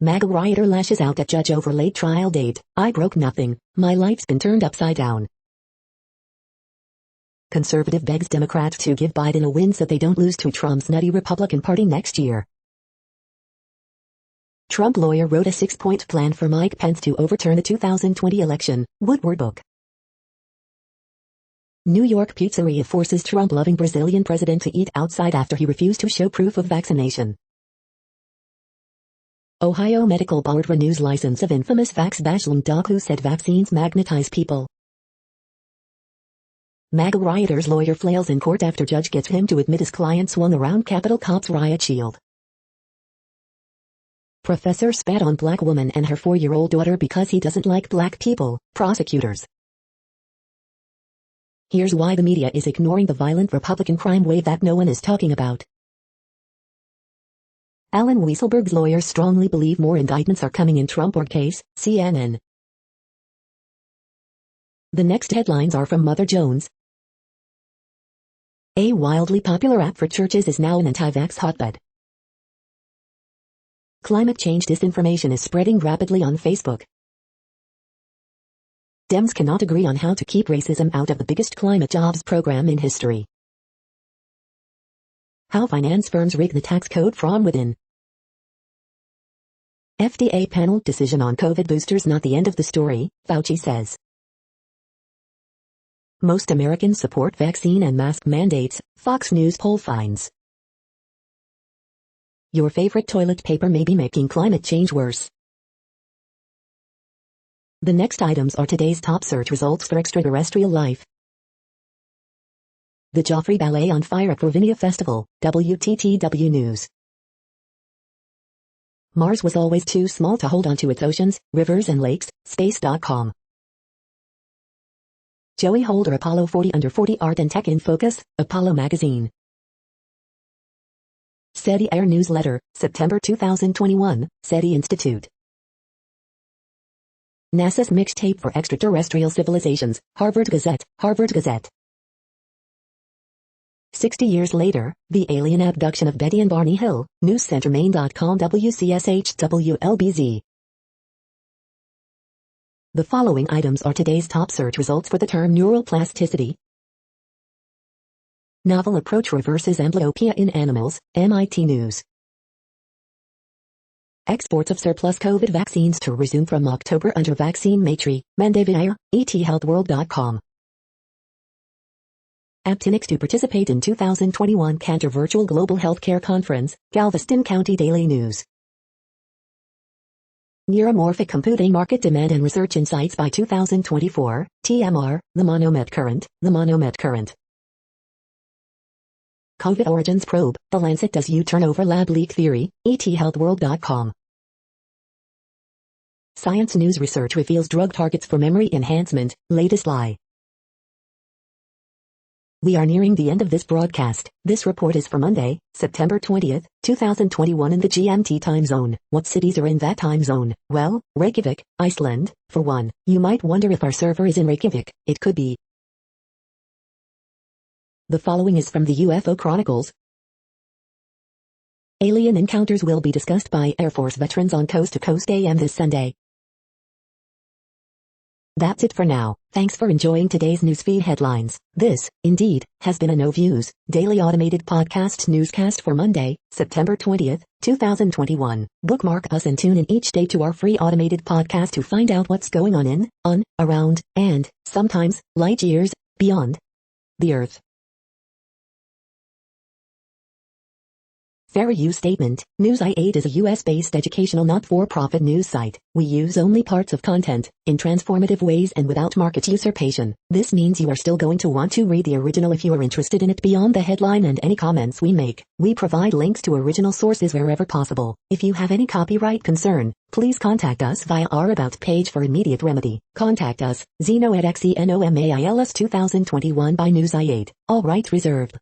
MAGA rioter lashes out at judge over late trial date. I broke nothing, my life's been turned upside down. Conservative begs Democrats to give Biden a win so they don't lose to Trump's nutty Republican Party next year. Trump lawyer wrote a 6-point plan for Mike Pence to overturn the 2020 election, Woodward book. New York pizzeria forces Trump-loving Brazilian president to eat outside after he refused to show proof of vaccination. Ohio Medical Board renews license of infamous Vax Bashling doc who said vaccines magnetize people. MAGA rioter's lawyer flails in court after judge gets him to admit his client swung around Capitol cops' riot shield. Professor spat on black woman and her 4-year-old daughter because he doesn't like black people, prosecutors. Here's why the media is ignoring the violent Republican crime wave that no one is talking about. Alan Weisselberg's lawyers strongly believe more indictments are coming in Trump or case, CNN. The next headlines are from Mother Jones. A wildly popular app for churches is now an anti-vax hotbed. Climate change disinformation is spreading rapidly on Facebook. Dems cannot agree on how to keep racism out of the biggest climate jobs program in history. How finance firms rig the tax code from within. FDA panel decision on COVID boosters not the end of the story, Fauci says. Most Americans support vaccine and mask mandates, Fox News poll finds. Your favorite toilet paper may be making climate change worse. The next items are today's top search results for extraterrestrial life. The Joffrey Ballet on fire at Ravinia Festival, WTTW News. Mars was always too small to hold onto its oceans, rivers and lakes, space.com. Joey Holder Apollo 40 Under 40 Art and Tech in Focus, Apollo Magazine. SETI Air Newsletter, September 2021, SETI Institute. NASA's mixtape for extraterrestrial civilizations, Harvard Gazette, Harvard Gazette. 60 years later, the alien abduction of Betty and Barney Hill, newscentermaine.com WCSH-WLBZ. The following items are today's top search results for the term neuroplasticity. Novel approach reverses amblyopia in animals, MIT News. Exports of surplus COVID vaccines to resume from October under vaccine matrix, Mandevia, ethealthworld.com. Aptinix to participate in 2021 Cantor Virtual Global Healthcare Conference, Galveston County Daily News. Neuromorphic Computing Market Demand and Research Insights by 2024, TMR, the Monomet Current, the Monomet Current. COVID Origins Probe, The Lancet Does U-Turn Over Lab Leak Theory, ethealthworld.com. Science News Research reveals drug targets for memory enhancement, latest lie. We are nearing the end of this broadcast. This report is for Monday, September 20th, 2021 in the GMT time zone. What cities are in that time zone? Well, Reykjavik, Iceland, for one. You might wonder if our server is in Reykjavik. It could be. The following is from the UFO Chronicles. Alien encounters will be discussed by Air Force veterans on Coast to Coast AM this Sunday. That's it for now. Thanks for enjoying today's newsfeed headlines. This, indeed, has been a No Views, daily automated podcast newscast for Monday, September 20th, 2021. Bookmark us and tune in each day to our free automated podcast to find out what's going on, around, and, sometimes, light years, beyond the Earth. Fair use statement. News I8 is a US-based educational not-for-profit news site. We use only parts of content, in transformative ways and without market usurpation. This means you are still going to want to read the original if you are interested in it beyond the headline and any comments we make. We provide links to original sources wherever possible. If you have any copyright concern, please contact us via our About page for immediate remedy. Contact us, Zeno at XENOMAILS 2021 by News I8. All rights reserved.